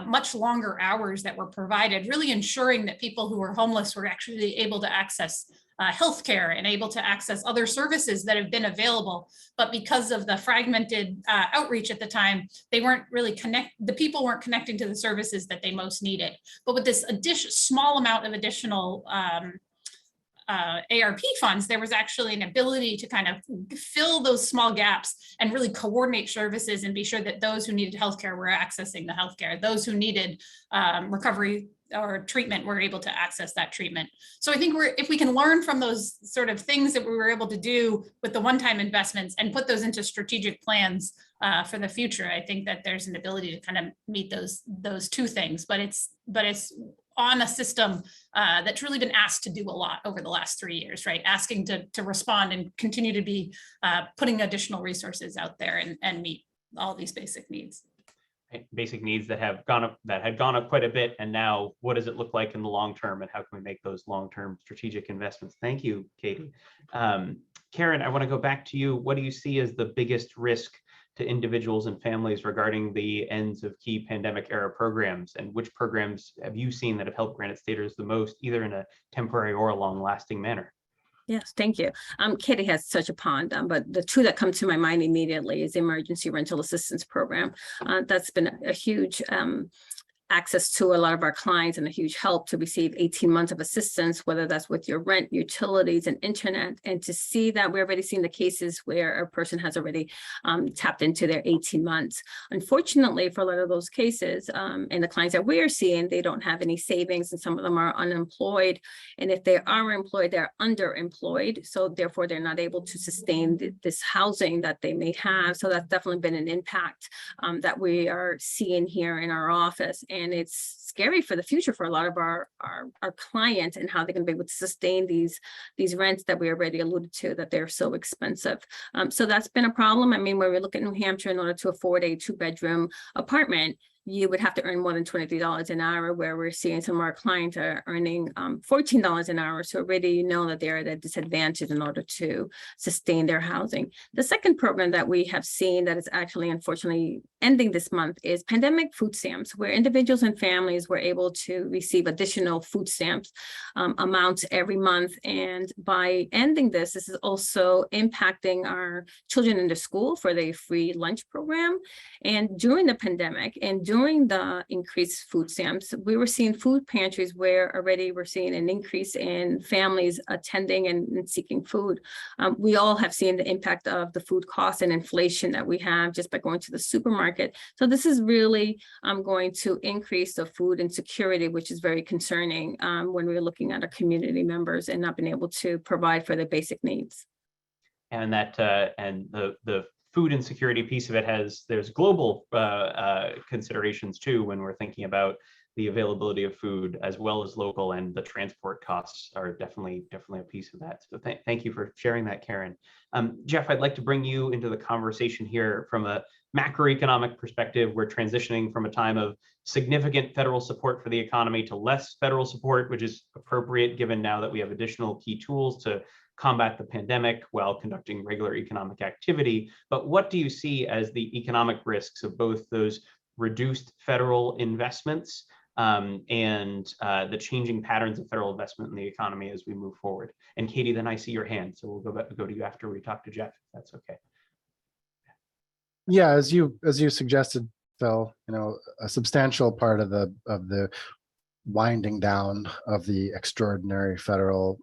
much longer hours that were provided, really ensuring that people who were homeless were actually able to access healthcare and able to access other services that have been available. But because of the fragmented outreach at the time, they weren't really the people weren't connecting to the services that they most needed. But with this small amount of additional ARP funds, there was actually an ability to kind of fill those small gaps and really coordinate services and be sure that those who needed healthcare were accessing the healthcare, those who needed recovery or treatment were able to access that treatment. So I think if we can learn from those sort of things that we were able to do with the one-time investments and put those into strategic plans for the future, I think that there's an ability to kind of meet those two things, but it's on a system that's really been asked to do a lot over the last 3 years, right? Asking to respond and continue to be putting additional resources out there and meet all these basic needs. Basic needs that had gone up quite a bit, and now what does it look like in the long term, and how can we make those long-term strategic investments? Thank you, Katie. Karen, I want to go back to you. What do you see as the biggest risk to individuals and families regarding the ends of key pandemic era programs, and which programs have you seen that have helped Granite Staters the most, either in a temporary or a long-lasting manner? Yes, thank you. Katie has such a pond, but the two that come to my mind immediately is the Emergency Rental Assistance Program. That's been a huge access to a lot of our clients and a huge help to receive 18 months of assistance, whether that's with your rent, utilities, and internet. And to see that we're already seeing the cases where a person has already tapped into their 18 months. Unfortunately, for a lot of those cases and the clients that we're seeing, they don't have any savings, and some of them are unemployed. And if they are employed, they're underemployed. So therefore, they're not able to sustain this housing that they may have. So that's definitely been an impact that we are seeing here in our office. And it's scary for the future for a lot of our clients and how they're going to be able to sustain these rents that we already alluded to, that they're so expensive. So that's been a problem. I mean, when we look at New Hampshire, in order to afford a 2-bedroom apartment, you would have to earn more than $23 an hour, where we're seeing some of our clients are earning $14 an hour. So already you know that they're at a disadvantage in order to sustain their housing. The second program that we have seen that is actually unfortunately ending this month is pandemic food stamps, where individuals and families were able to receive additional food stamps amounts every month. And by ending this is also impacting our children in the school for the free lunch program. And during the pandemic and during the increased food stamps, we were seeing food pantries where already we're seeing an increase in families attending and seeking food. We all have seen the impact of the food costs and inflation that we have just by going to the supermarket. So this is really going to increase the food insecurity, which is very concerning when we're looking at our community members and not being able to provide for their basic needs. And that and the food insecurity piece of it there's global considerations too when we're thinking about the availability of food as well as local, and the transport costs are definitely a piece of that. So thank you for sharing that, Karen. Jeff, I'd like to bring you into the conversation here from a macroeconomic perspective. We're transitioning from a time of significant federal support for the economy to less federal support, which is appropriate given now that we have additional key tools to combat the pandemic while conducting regular economic activity. But what do you see as the economic risks of both those reduced federal investments and the changing patterns of federal investment in the economy as we move forward? And Katie, then I see your hand, so we'll go to you after we talk to Jeff, if that's okay. Yeah, as you suggested, Phil, a substantial part of the winding down of the extraordinary federal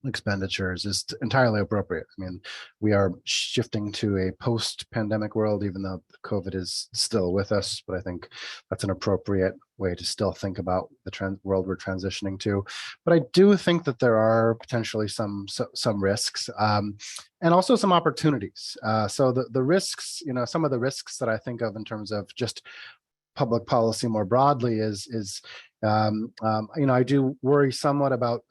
expenditures is entirely appropriate. I mean, we are shifting to a post-pandemic world, even though COVID is still with us, but I think that's an appropriate way to still think about the world we're transitioning to. But I do think that there are potentially some risks and also some opportunities. So the risks, some of the risks that I think of in terms of just public policy more broadly is I do worry somewhat about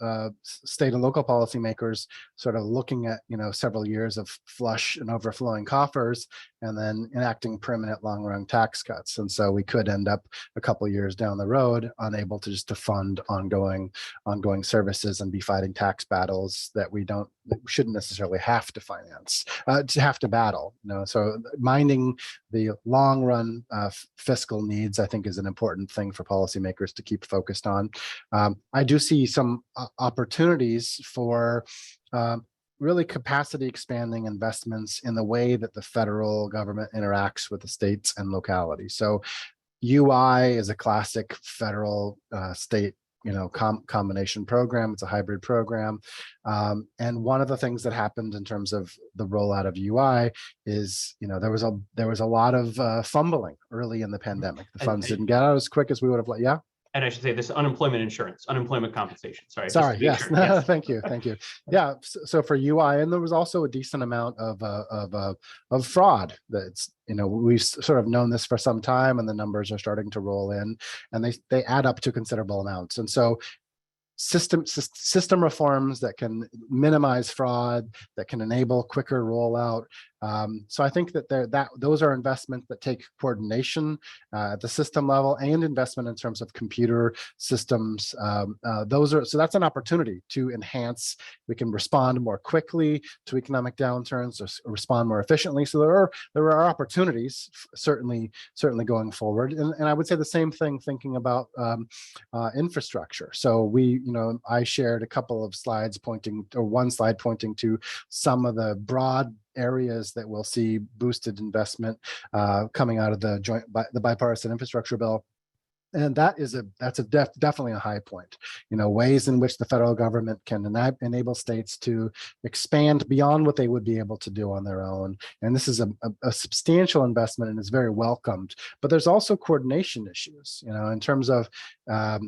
state and local policymakers sort of looking at several years of flush and overflowing coffers and then enacting permanent long-run tax cuts, and so we could end up a couple years down the road unable to fund ongoing services and be fighting tax battles that we shouldn't necessarily have to finance, to have to battle. So minding the long-run fiscal needs, I think, is an important thing for policymakers to keep focused on. I do see some opportunities for really capacity expanding investments in the way that the federal government interacts with the states and localities. So UI is a classic federal state combination program. It's a hybrid program. And one of the things that happened in terms of the rollout of UI is, there was a lot of fumbling early in the pandemic. The funds didn't get out as quick as we would have liked. Yeah. And I should say this unemployment insurance, unemployment compensation. Sorry. Yes. Sure. Yes. Thank you. Yeah. So for UI, and there was also a decent amount of fraud. That's we've sort of known this for some time, and the numbers are starting to roll in, and they add up to considerable amounts. And so system reforms that can minimize fraud, that can enable quicker rollout. So I think that those are investments that take coordination at the system level and investment in terms of computer systems. So that's an opportunity to enhance. We can respond more quickly to economic downturns, or respond more efficiently. So there are opportunities certainly going forward. And I would say the same thing thinking about infrastructure. So I shared a couple of slides one slide pointing to some of the broad areas that will see boosted investment coming out of the bipartisan infrastructure bill. And that's definitely a high point. Ways in which the federal government can enable states to expand beyond what they would be able to do on their own. And this is a substantial investment and is very welcomed. But there's also coordination issues, in terms of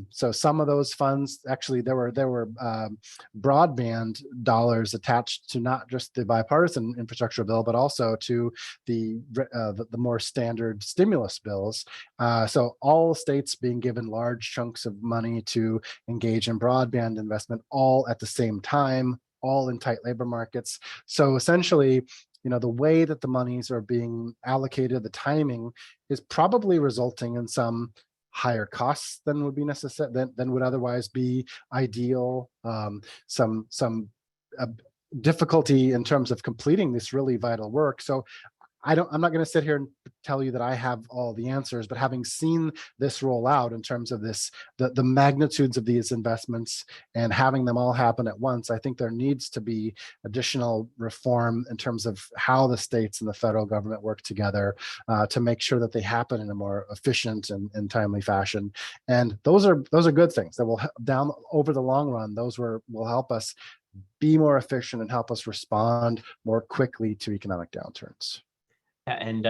so some of those funds, actually there were broadband dollars attached to not just the bipartisan infrastructure bill, but also to the more standard stimulus bills. So all states being given large chunks of money to engage in broadband investment all at the same time, all in tight labor markets. So essentially, the way that the monies are being allocated, the timing is probably resulting in some higher costs than would be necessary, than would otherwise be ideal. Some difficulty in terms of completing this really vital work. So I'm not going to sit here and tell you that I have all the answers, but having seen this roll out in terms of the magnitudes of these investments and having them all happen at once, I think there needs to be additional reform in terms of how the states and the federal government work together to make sure that they happen in a more efficient and timely fashion. And those are good things that will down over the long run. Those will help us be more efficient and help us respond more quickly to economic downturns. And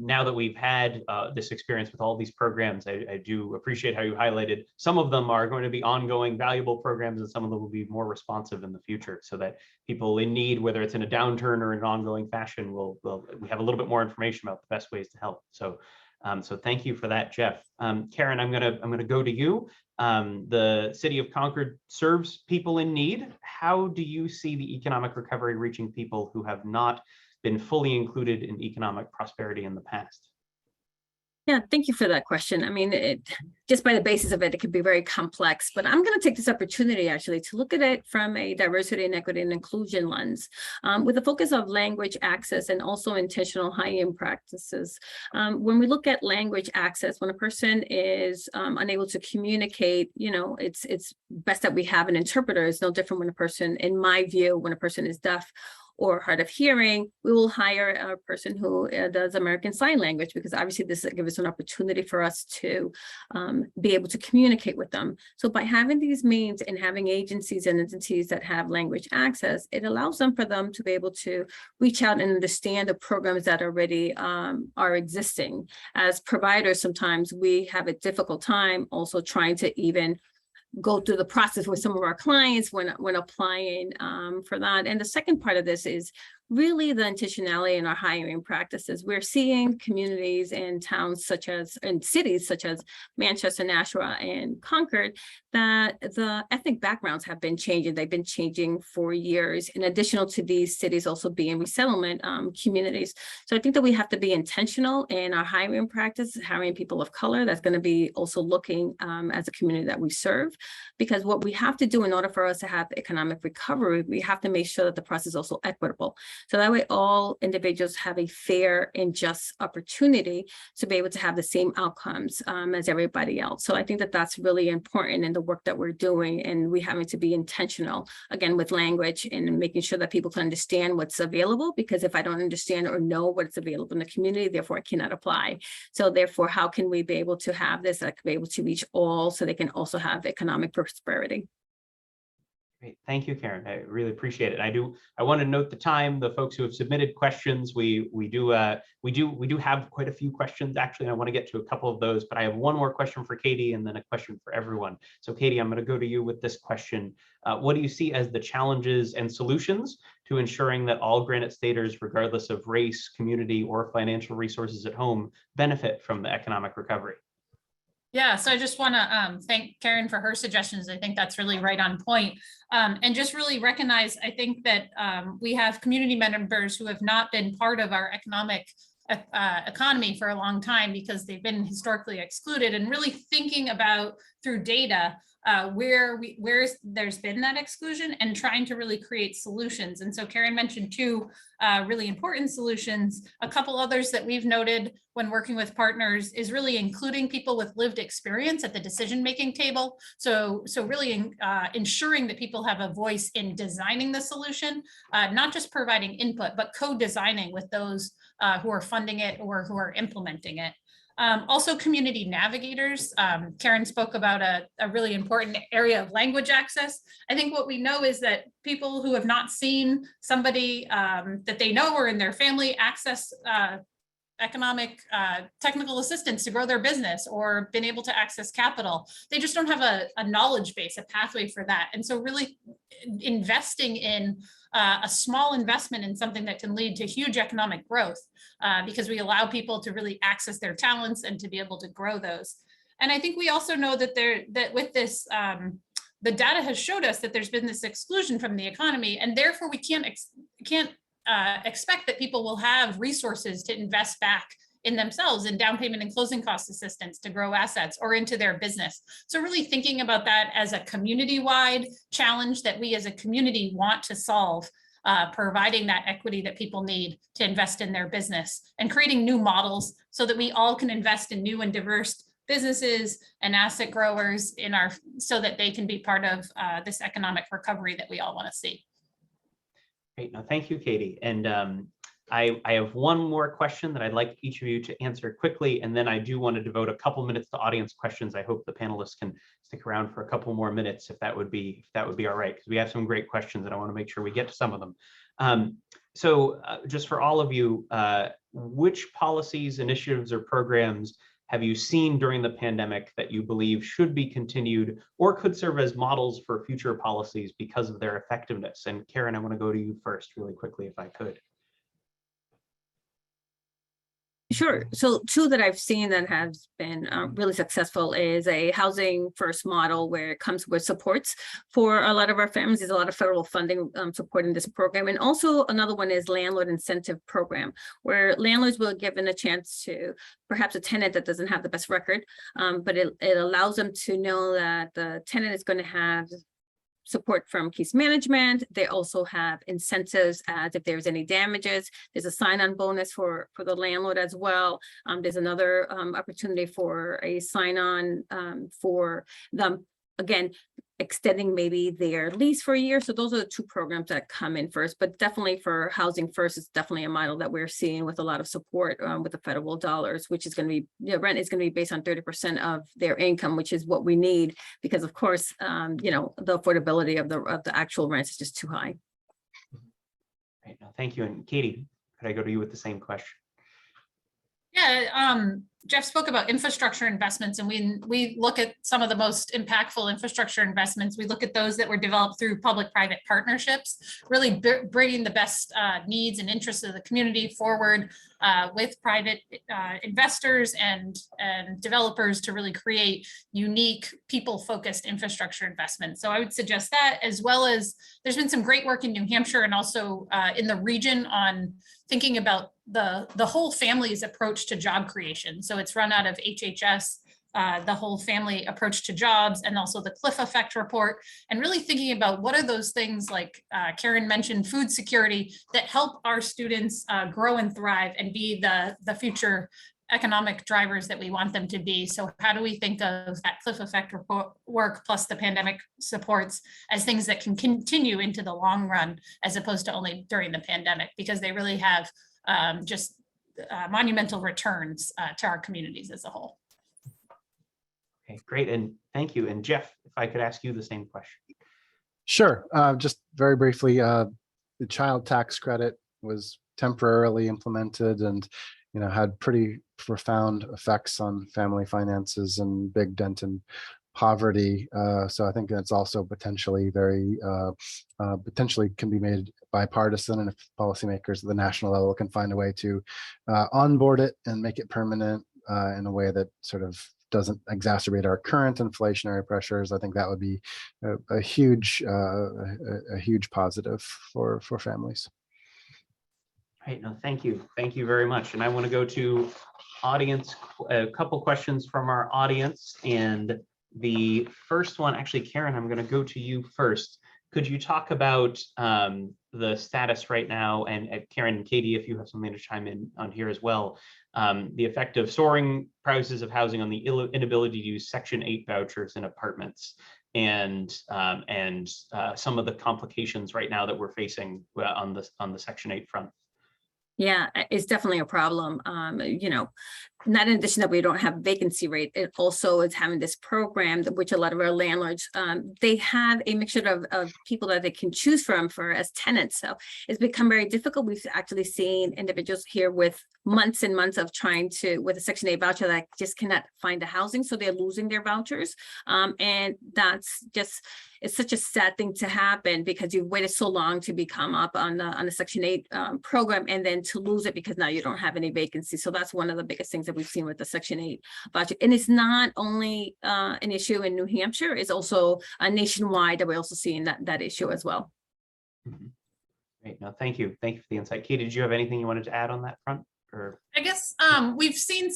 now that we've had this experience with all these programs, I do appreciate how you highlighted some of them are going to be ongoing, valuable programs, and some of them will be more responsive in the future, so that people in need, whether it's in a downturn or in an ongoing fashion, we have a little bit more information about the best ways to help. So thank you for that, Jeff. Karen, I'm gonna go to you. The City of Concord serves people in need. How do you see the economic recovery reaching people who have not been fully included in economic prosperity in the past? Yeah, thank you for that question. I mean, just by the basis of it, it could be very complex, but I'm going to take this opportunity actually to look at it from a diversity and equity and inclusion lens with a focus of language access and also intentional high-end practices. When we look at language access, when a person is unable to communicate, it's best that we have an interpreter. It's no different when a person, in my view, when a person is deaf or hard of hearing, we will hire a person who does American Sign Language, because obviously this gives us an opportunity for us to be able to communicate with them. So by having these means and having agencies and entities that have language access, it allows them for them to be able to reach out and understand the programs that already are existing. As providers, sometimes we have a difficult time also trying to even go through the process with some of our clients when applying for that. And the second part of this is really the intentionality in our hiring practices. We're seeing communities and towns and cities such as Manchester, Nashua, and Concord, that the ethnic backgrounds have been changing. They've been changing for years, in addition to these cities also being resettlement communities. So I think that we have to be intentional in our hiring practice, hiring people of color. That's going to be also looking as a community that we serve, because what we have to do in order for us to have economic recovery, we have to make sure that the process is also equitable. So that way all individuals have a fair and just opportunity to be able to have the same outcomes as everybody else. So I think that that's really important in the work that we're doing, and we having to be intentional, again, with language and making sure that people can understand what's available, because if I don't understand or know what's available in the community, therefore I cannot apply. So therefore, how can we be able to have this that could be able to reach all so they can also have economic prosperity? Great, thank you, Karen. I really appreciate it. I want to note the time. The folks who have submitted questions, we do have quite a few questions actually, and I want to get to a couple of those. But I have one more question for Katie, and then a question for everyone. So, Katie, I'm going to go to you with this question. What do you see as the challenges and solutions to ensuring that all Granite Staters, regardless of race, community, or financial resources at home, benefit from the economic recovery? Yeah, so I just want to thank Karen for her suggestions. I think that's really right on point. And just really recognize, I think that we have community members who have not been part of our economy for a long time because they've been historically excluded, and really thinking about through data where there's been that exclusion and trying to really create solutions. And so Karen mentioned two really important solutions. A couple others that we've noted when working with partners is really including people with lived experience at the decision-making table. So really ensuring that people have a voice in designing the solution, not just providing input, but co-designing with those who are funding it or who are implementing it. Also community navigators. Karen spoke about a really important area of language access. I think what we know is that people who have not seen somebody that they know or in their family access economic technical assistance to grow their business or been able to access capital, they just don't have a knowledge base, a pathway for that. And so really investing in a small investment in something that can lead to huge economic growth because we allow people to really access their talents and to be able to grow those. And I think we also know that with this, the data has showed us that there's been this exclusion from the economy, and therefore we can't expect that people will have resources to invest back in themselves in down payment and closing cost assistance to grow assets or into their business. So really thinking about that as a community-wide challenge that we as a community want to solve, providing that equity that people need to invest in their business and creating new models so that we all can invest in new and diverse businesses and asset growers so that they can be part of this economic recovery that we all want to see. Great. No, thank you, Katie. And I have one more question that I'd like each of you to answer quickly, and then I do want to devote a couple minutes to audience questions. I hope the panelists can stick around for a couple more minutes if that would be all right, because we have some great questions and I want to make sure we get to some of them. So just for all of you, which policies, initiatives, or programs have you seen during the pandemic that you believe should be continued or could serve as models for future policies because of their effectiveness? And Karen, I want to go to you first really quickly, if I could. Sure. So two that I've seen that have been really successful is a housing first model where it comes with supports for a lot of our families. There's a lot of federal funding supporting this program. And also another one is landlord incentive program, where landlords will given a chance to perhaps a tenant that doesn't have the best record, but it allows them to know that the tenant is going to have support from case management. They also have incentives as if there's any damages. There's a sign-on bonus for the landlord as well. There's another opportunity for a sign-on for them, again, extending maybe their lease for a year. So those are the two programs that come in first, but definitely for housing first, it's definitely a model that we're seeing with a lot of support with the federal dollars, which is going to be, rent is going to be based on 30% of their income, which is what we need because of course, the affordability of the actual rents is just too high. Right. No, thank you. And Katie, could I go to you with the same question? Yeah, Jeff spoke about infrastructure investments, and we look at some of the most impactful infrastructure investments. We look at those that were developed through public-private partnerships, really bringing the best needs and interests of the community forward with private investors and developers to really create unique people-focused infrastructure investments. So I would suggest that, as well as there's been some great work in New Hampshire and also in the region on thinking about the whole family's approach to job creation. So it's run out of HHS, the whole family approach to jobs, and also the Cliff Effect report, and really thinking about what are those things like Karen mentioned, food security, that help our students grow and thrive and be the future economic drivers that we want them to be. So how do we think of that Cliff Effect report work plus the pandemic supports as things that can continue into the long run, as opposed to only during the pandemic, because they really have just monumental returns to our communities as a whole. Okay, great. And thank you. And Jeff, if I could ask you the same question. Sure. Just very briefly, the child tax credit was temporarily implemented and had pretty profound effects on family finances and big dent in poverty. So I think that's also potentially potentially can be made bipartisan, and if policymakers at the national level can find a way to onboard it and make it permanent in a way that sort of doesn't exacerbate our current inflationary pressures, I think that would be a huge positive for families. Right. No, thank you. Thank you very much. And I want to go to audience, a couple questions from our audience. And the first one, actually, Karen, I'm going to go to you first. Could you talk about the status right now, and Karen and Katie, if you have something to chime in on here as well, the effect of soaring prices of housing on the inability to use Section 8 vouchers in apartments, and some of the complications right now that we're facing on the Section 8 front? Yeah, it's definitely a problem. Not in addition that we don't have vacancy rate, it also is having this program that which a lot of our landlords, they have a mixture of people that they can choose from as tenants. So it's become very difficult. We've actually seen individuals here with months and months of trying to, with a Section 8 voucher, that just cannot find the housing. So they're losing their vouchers. And that's just, it's such a sad thing to happen because you've waited so long to become up on the Section 8 program, and then to lose it because now you don't have any vacancy. So that's one of the biggest things that we've seen with the Section 8 voucher. And it's not only an issue in New Hampshire, it's also nationwide that we're also seeing that issue as well. Mm-hmm. Great. No, thank you. Thank you for the insight. Katie, did you have anything you wanted to add on that front? Or I guess we've seen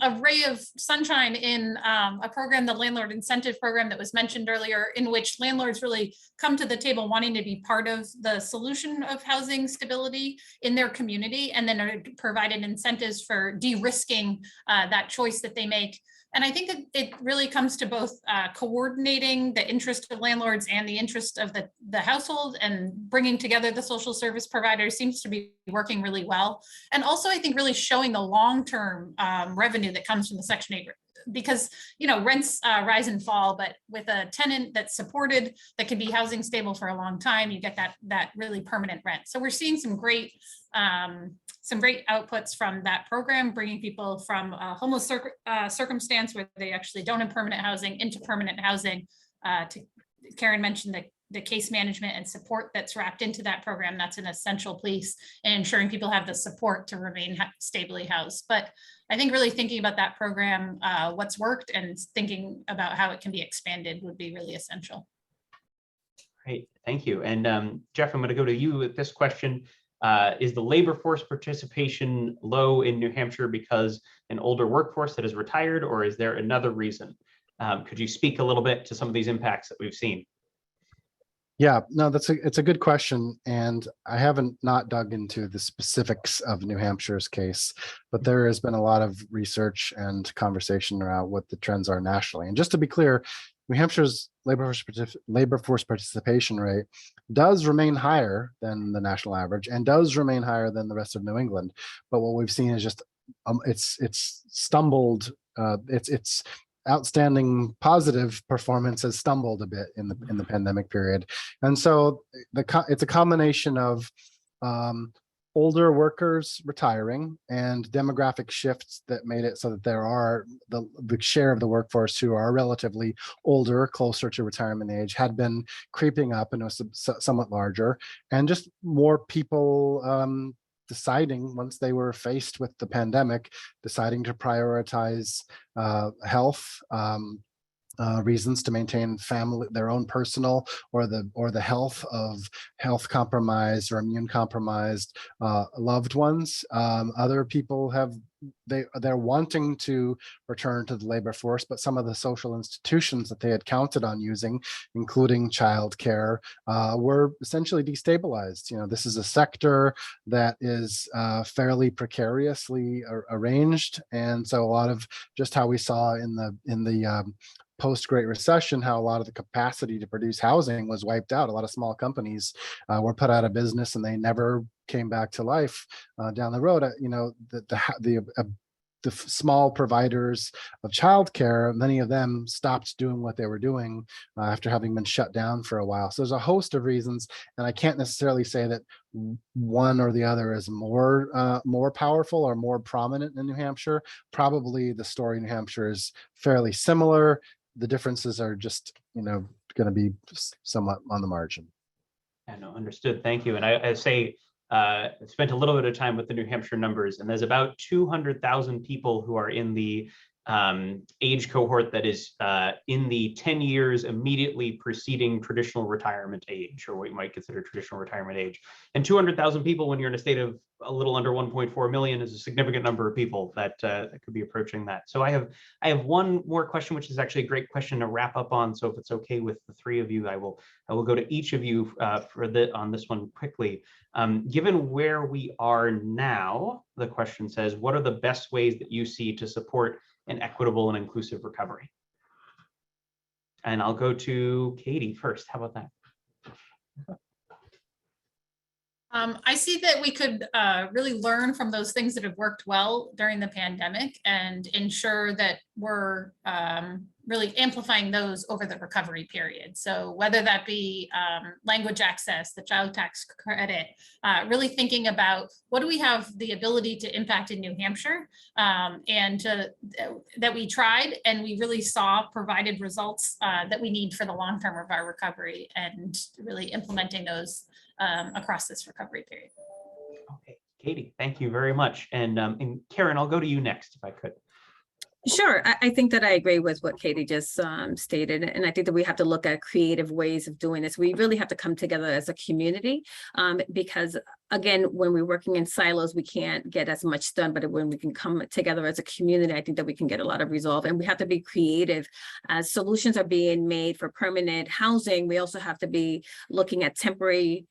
a ray of sunshine in a program, the landlord incentive program that was mentioned earlier, in which landlords really come to the table wanting to be part of the solution of housing stability in their community, and then are provided incentives for de-risking that choice that they make. And I think it really comes to both coordinating the interest of landlords and the interest of the household, and bringing together the social service providers seems to be working really well. And also, I think really showing the long-term revenue that comes from the Section 8, because rents rise and fall, but with a tenant that's supported, that can be housing stable for a long time, you get that really permanent rent. So we're seeing some great outputs from that program, bringing people from a homeless circumstance where they actually don't have permanent housing into permanent housing. Karen mentioned the case management and support that's wrapped into that program. That's an essential piece in ensuring people have the support to remain stably housed. But I think really thinking about that program, what's worked, and thinking about how it can be expanded would be really essential. Great, thank you. And Jeff, I'm going to go to you with this question. Is the labor force participation low in New Hampshire because an older workforce that has retired, or is there another reason? Could you speak a little bit to some of these impacts that we've seen? Yeah, no, it's a good question, and I haven't not dug into the specifics of New Hampshire's case, but there has been a lot of research and conversation around what the trends are nationally. And just to be clear, New Hampshire's labor force participation rate does remain higher than the national average, and does remain higher than the rest of New England. But what we've seen is just it's stumbled. It's outstanding positive performance has stumbled a bit in the pandemic period. And so it's a combination of older workers retiring and demographic shifts that made it so that there are the share of the workforce who are relatively older, closer to retirement age, had been creeping up and was somewhat larger, and just more people deciding, once they were faced with the pandemic, deciding to prioritize health reasons to maintain their own personal or the health of health compromised or immune compromised loved ones. Other people they're wanting to return to the labor force, but some of the social institutions that they had counted on using, including childcare, were essentially destabilized. This is a sector that is fairly precariously arranged, and so a lot of just how we saw in the post-Great Recession, how a lot of the capacity to produce housing was wiped out. A lot of small companies were put out of business, and they never came back to life down the road. The small providers of childcare, many of them stopped doing what they were doing after having been shut down for a while. So there's a host of reasons, and I can't necessarily say that one or the other is more powerful or more prominent in New Hampshire. Probably the story in New Hampshire is fairly similar. The differences are just, going to be somewhat on the margin. Yeah, no, understood. Thank you. And I say, spent a little bit of time with the New Hampshire numbers, and there's about 200,000 people who are in the age cohort that is in the 10 years immediately preceding traditional retirement age, or what you might consider traditional retirement age. And 200,000 people, when you're in a state of a little under 1.4 million, is a significant number of people that could be approaching that. So I have one more question, which is actually a great question to wrap up on. So if it's okay with the three of you, I will go to each of you on this one quickly. Given where we are now, the question says, what are the best ways that you see to support an equitable and inclusive recovery? And I'll go to Katie first. How about that? I see that we could really learn from those things that have worked well during the pandemic, and ensure that we're really amplifying those over the recovery period. So whether that be language access, the child tax credit, really thinking about what do we have the ability to impact in New Hampshire, and that we tried and we really saw provided results that we need for the long term of our recovery, and really implementing those across this recovery period. Okay, Katie, thank you very much. And Karen, I'll go to you next, if I could. Sure, I think that I agree with what Katie just stated, and I think that we have to look at creative ways of doing this. We really have to come together as a community, because again, when we're working in silos, we can't get as much done, but when we can come together as a community, I think that we can get a lot of resolve, and we have to be creative. As solutions are being made for permanent housing, we also have to be looking at temporary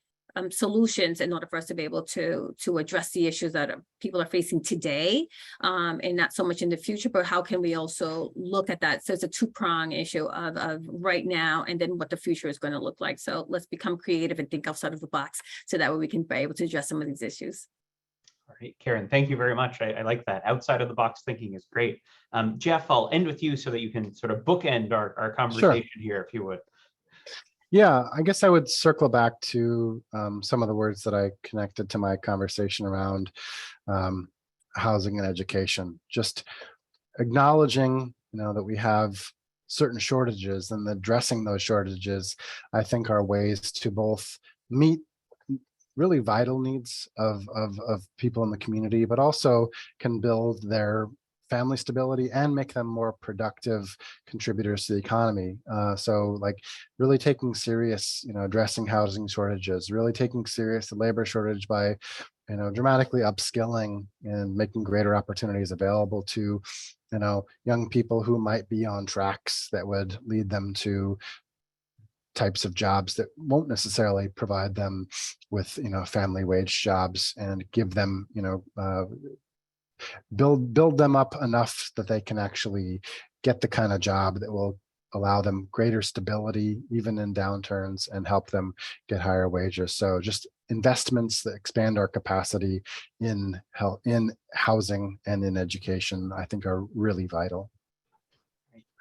solutions in order for us to be able to address the issues that people are facing today, and not so much in the future, but how can we also look at that? So it's a two-prong issue of right now and then what the future is going to look like. So let's become creative and think outside of the box so that way we can be able to address some of these issues. All right, Karen, thank you very much. I like that. Outside of the box thinking is great. Jeff, I'll end with you so that you can sort of bookend our conversation here, if you would. Yeah, I guess I would circle back to some of the words that I connected to my conversation around housing and education. Just acknowledging, that we have certain shortages, and addressing those shortages, I think, are ways to both meet really vital needs of people in the community, but also can build their family stability and make them more productive contributors to the economy. So like really taking serious, addressing housing shortages, really taking serious the labor shortage by, dramatically upskilling and making greater opportunities available to, young people who might be on tracks that would lead them to types of jobs that won't necessarily provide them with, family wage jobs, and give them, build them up enough that they can actually get the kind of job that will allow them greater stability even in downturns and help them get higher wages. So just investments that expand our capacity in housing and in education, I think, are really vital.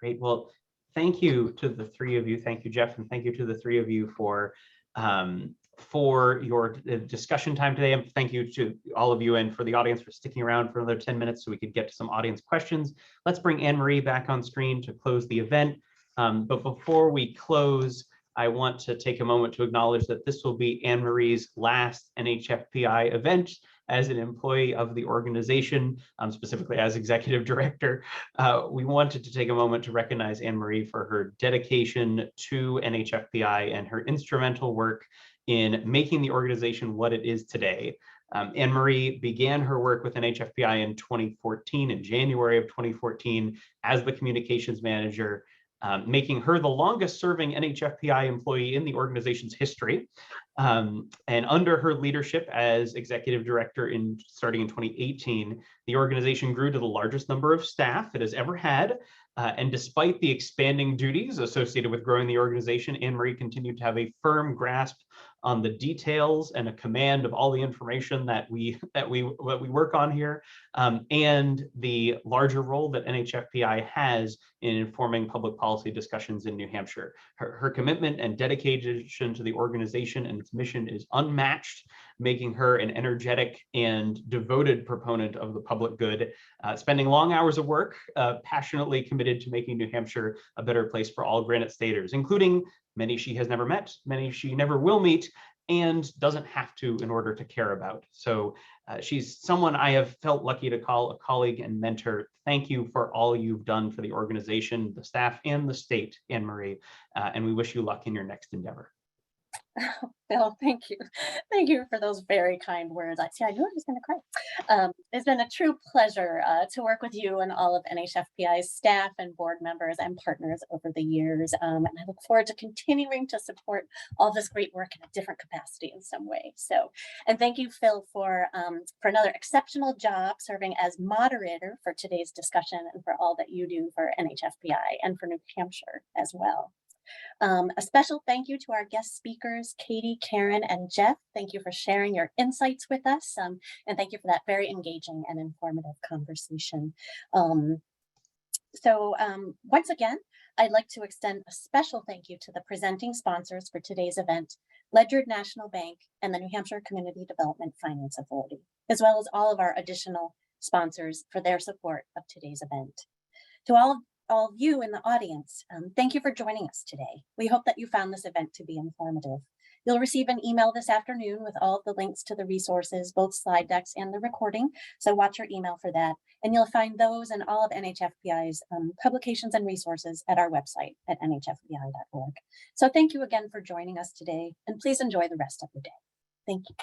Great. Well, thank you to the three of you. Thank you, Jeff, and thank you to the three of you for your discussion time today. And thank you to all of you and for the audience for sticking around for another 10 minutes so we could get to some audience questions. Let's bring Anne-Marie back on screen to close the event. But before we close, I want to take a moment to acknowledge that this will be Anne-Marie's last NHFPI event as an employee of the organization, specifically as executive director. We wanted to take a moment to recognize Anne-Marie for her dedication to NHFPI and her instrumental work in making the organization what it is today. Anne-Marie began her work with NHFPI in 2014, in January of 2014, as the communications manager, making her the longest serving NHFPI employee in the organization's history. And under her leadership as executive director starting in 2018, the organization grew to the largest number of staff it has ever had. And despite the expanding duties associated with growing the organization, Anne-Marie continued to have a firm grasp on the details and a command of all the information that we work on here, and the larger role that NHFPI has in informing public policy discussions in New Hampshire. Her commitment and dedication to the organization and its mission is unmatched, making her an energetic and devoted proponent of the public good, spending long hours of work, passionately committed to making New Hampshire a better place for all Granite Staters, including many she has never met, many she never will meet, and doesn't have to in order to care about. So she's someone I have felt lucky to call a colleague and mentor. Thank you for all you've done for the organization, the staff, and the state, Anne-Marie, and we wish you luck in your next endeavor. Bill, thank you. Thank you for those very kind words. I knew I was going to cry. It's been a true pleasure to work with you and all of NHFPI's staff and board members and partners over the years. And I look forward to continuing to support all this great work in a different capacity in some way. So, and thank you, Phil, for another exceptional job serving as moderator for today's discussion and for all that you do for NHFPI and for New Hampshire as well. A special thank you to our guest speakers, Katie, Karen, and Jeff. Thank you for sharing your insights with us, and thank you for that very engaging and informative conversation. Once again, I'd like to extend a special thank you to the presenting sponsors for today's event, Ledyard National Bank and the New Hampshire Community Development Finance Authority, as well as all of our additional sponsors for their support of today's event. To all of you in the audience, thank you for joining us today. We hope that you found this event to be informative. You'll receive an email this afternoon with all of the links to the resources, both slide decks and the recording. So watch your email for that. And you'll find those and all of NHFPI's publications and resources at our website at nhfpi.org. So thank you again for joining us today, and please enjoy the rest of your day. Thank you.